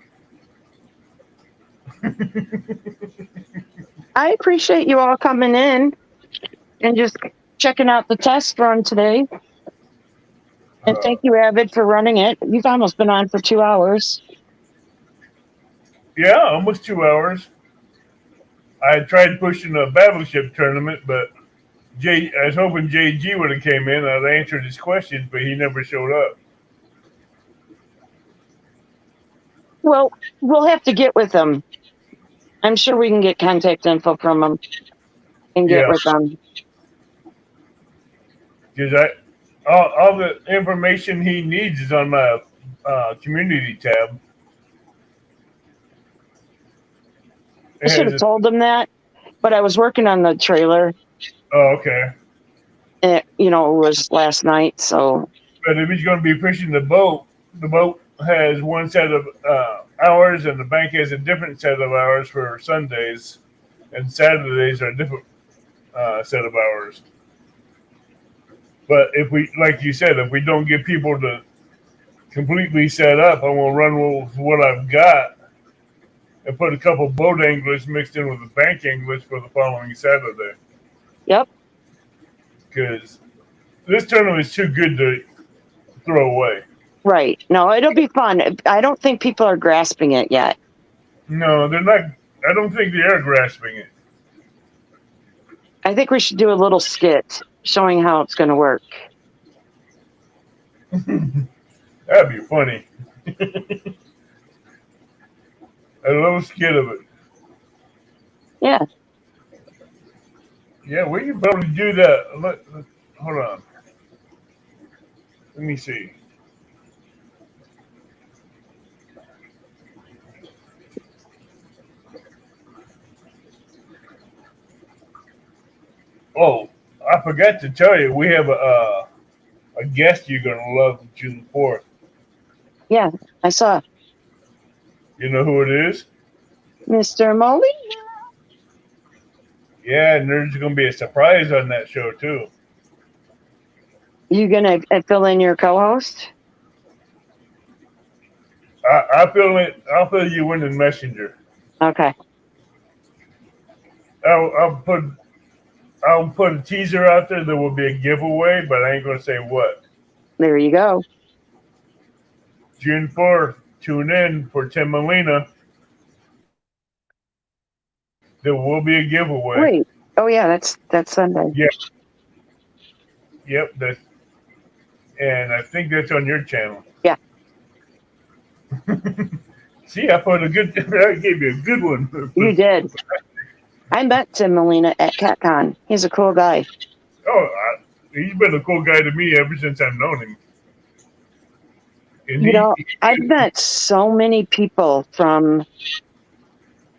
I appreciate you all coming in and just checking out the test run today. And thank you, Avid, for running it. You've almost been on for 2 hours. Yeah, almost 2 hours. I tried pushing a battleship tournament, but I was hoping JG would have came in. I'd answered his questions, but he never showed up. Well, we'll have to get with them. I'm sure we can get contact info from them and get Yeah. with them. Because all the information he needs is on my community tab. I should have told them that, but I was working on the trailer. Oh, okay. It was last night, so But if he's going to be fishing the boat has one set of hours, and the bank has a different set of hours for Sundays, and Saturdays are a different set of hours. But if we, like you said, if we don't get people to completely set up, I'm going to run with what I've got and put a couple boat anglers mixed in with the bank anglers for the following Saturday. Yep. Because this tournament is too good to throw away. Right. No, it'll be fun. I don't think people are grasping it yet. No, they're not. I don't think they are grasping it. I think we should do a little skit showing how it's going to work. That'd be funny. A little skit of it. Yeah. Yeah, we can probably do that. Hold on. Let me see. Oh, I forgot to tell you, we have a guest you're gonna love June 4th. Yeah, I saw You know who it is? Mr. Molly. Yeah, and there's gonna be a surprise on that show too. You gonna fill in your co-host? I'll fill you in Messenger. Okay. I'll put a teaser out there. There will be a giveaway, but I ain't gonna say what. There you go. June 4th, tune in for Tim Molina. There will be a giveaway. Wait. Oh yeah, that's Sunday. Yep, and I think that's on your channel. Yeah. See, I gave you a good one. You did. I met Tim Molina at CatCon. He's a cool guy. Oh, he's been a cool guy to me ever since I've known him. And I've met so many people from,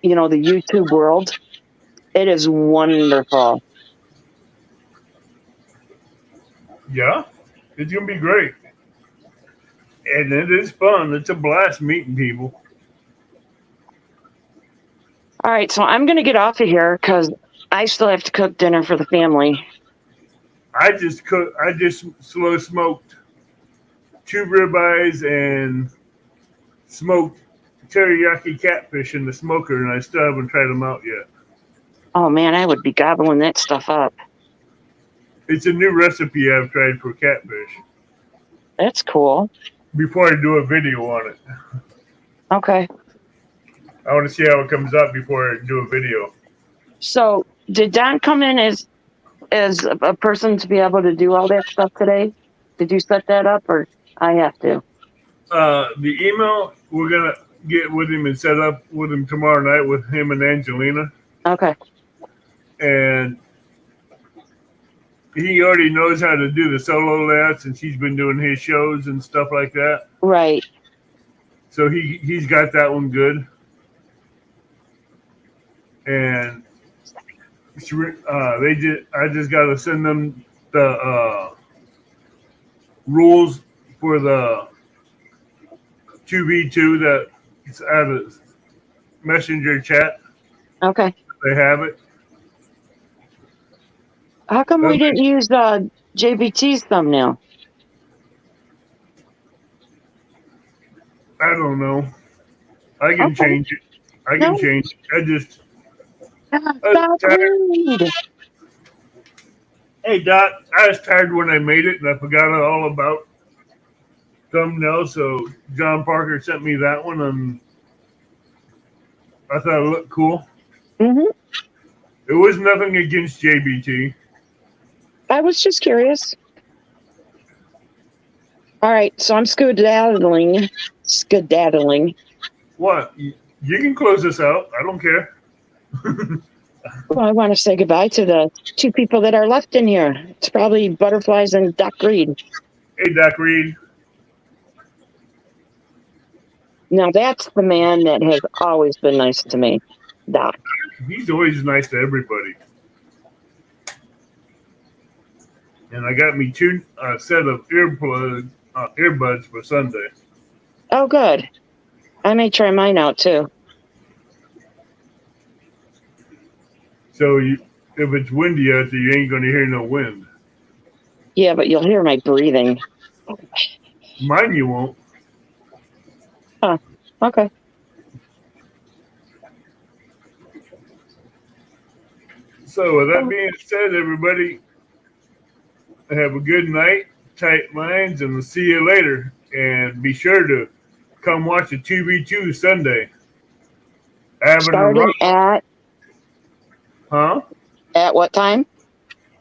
the YouTube world. It is wonderful. Yeah, it's gonna be great, and it is fun. It's a blast meeting people. All right, so I'm going to get off of here because I still have to cook dinner for the family. I just slow smoked 2 ribeyes and smoked teriyaki catfish in the smoker, and I still haven't tried them out yet. Oh, man, I would be gobbling that stuff up. It's a new recipe I've tried for catfish. That's cool. Before I do a video on it, Okay. I want to see how it comes out before I do a video. So did Don come in as a person to be able to do all that stuff today? Did you set that up or I have to? The email, we're going to get with him and set up with him tomorrow night with him and Angelina. Okay. and he already knows how to do the solo layouts, and he's been doing his shows and stuff like that. Right. So he's got that one good. And I just got to send them the rules for the 2v2 that it's out of messenger chat. Okay. They have it. How come we Okay. didn't use JBT's thumbnail? I don't know. I can Okay. change it. I can No. change it. I just That's weird. Hey Doc, I was tired when I made it and I forgot all about thumbnail, so John Parker sent me that one and I thought it looked cool. Hmm. It was nothing against JBT. I was just curious. All right, so I'm skedaddling. What? You can close this out. I don't care. Well, I want to say goodbye to the two people that are left in here. It's probably Butterflies and Doc Reed. Hey Doc Reed. Now that's the man that has always been nice to me, Doc. He's always nice to everybody. And I got me two set of earbuds for Sunday. Oh, good. I may try mine out too. So if it's windy out there, you ain't gonna hear no wind. Yeah, but you'll hear my breathing. Mine you won't. Okay. So with that being said, everybody, have a good night, tight minds, and we'll see you later. And be sure to come watch the 2v2 Sunday. Starting at what time?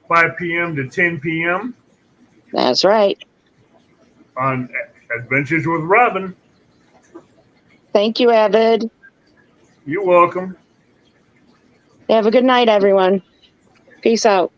5 p.m. to 10 p.m. That's right. on Adventures with Robin. Thank you, Avid. You're welcome. Have a good night, everyone. Peace out.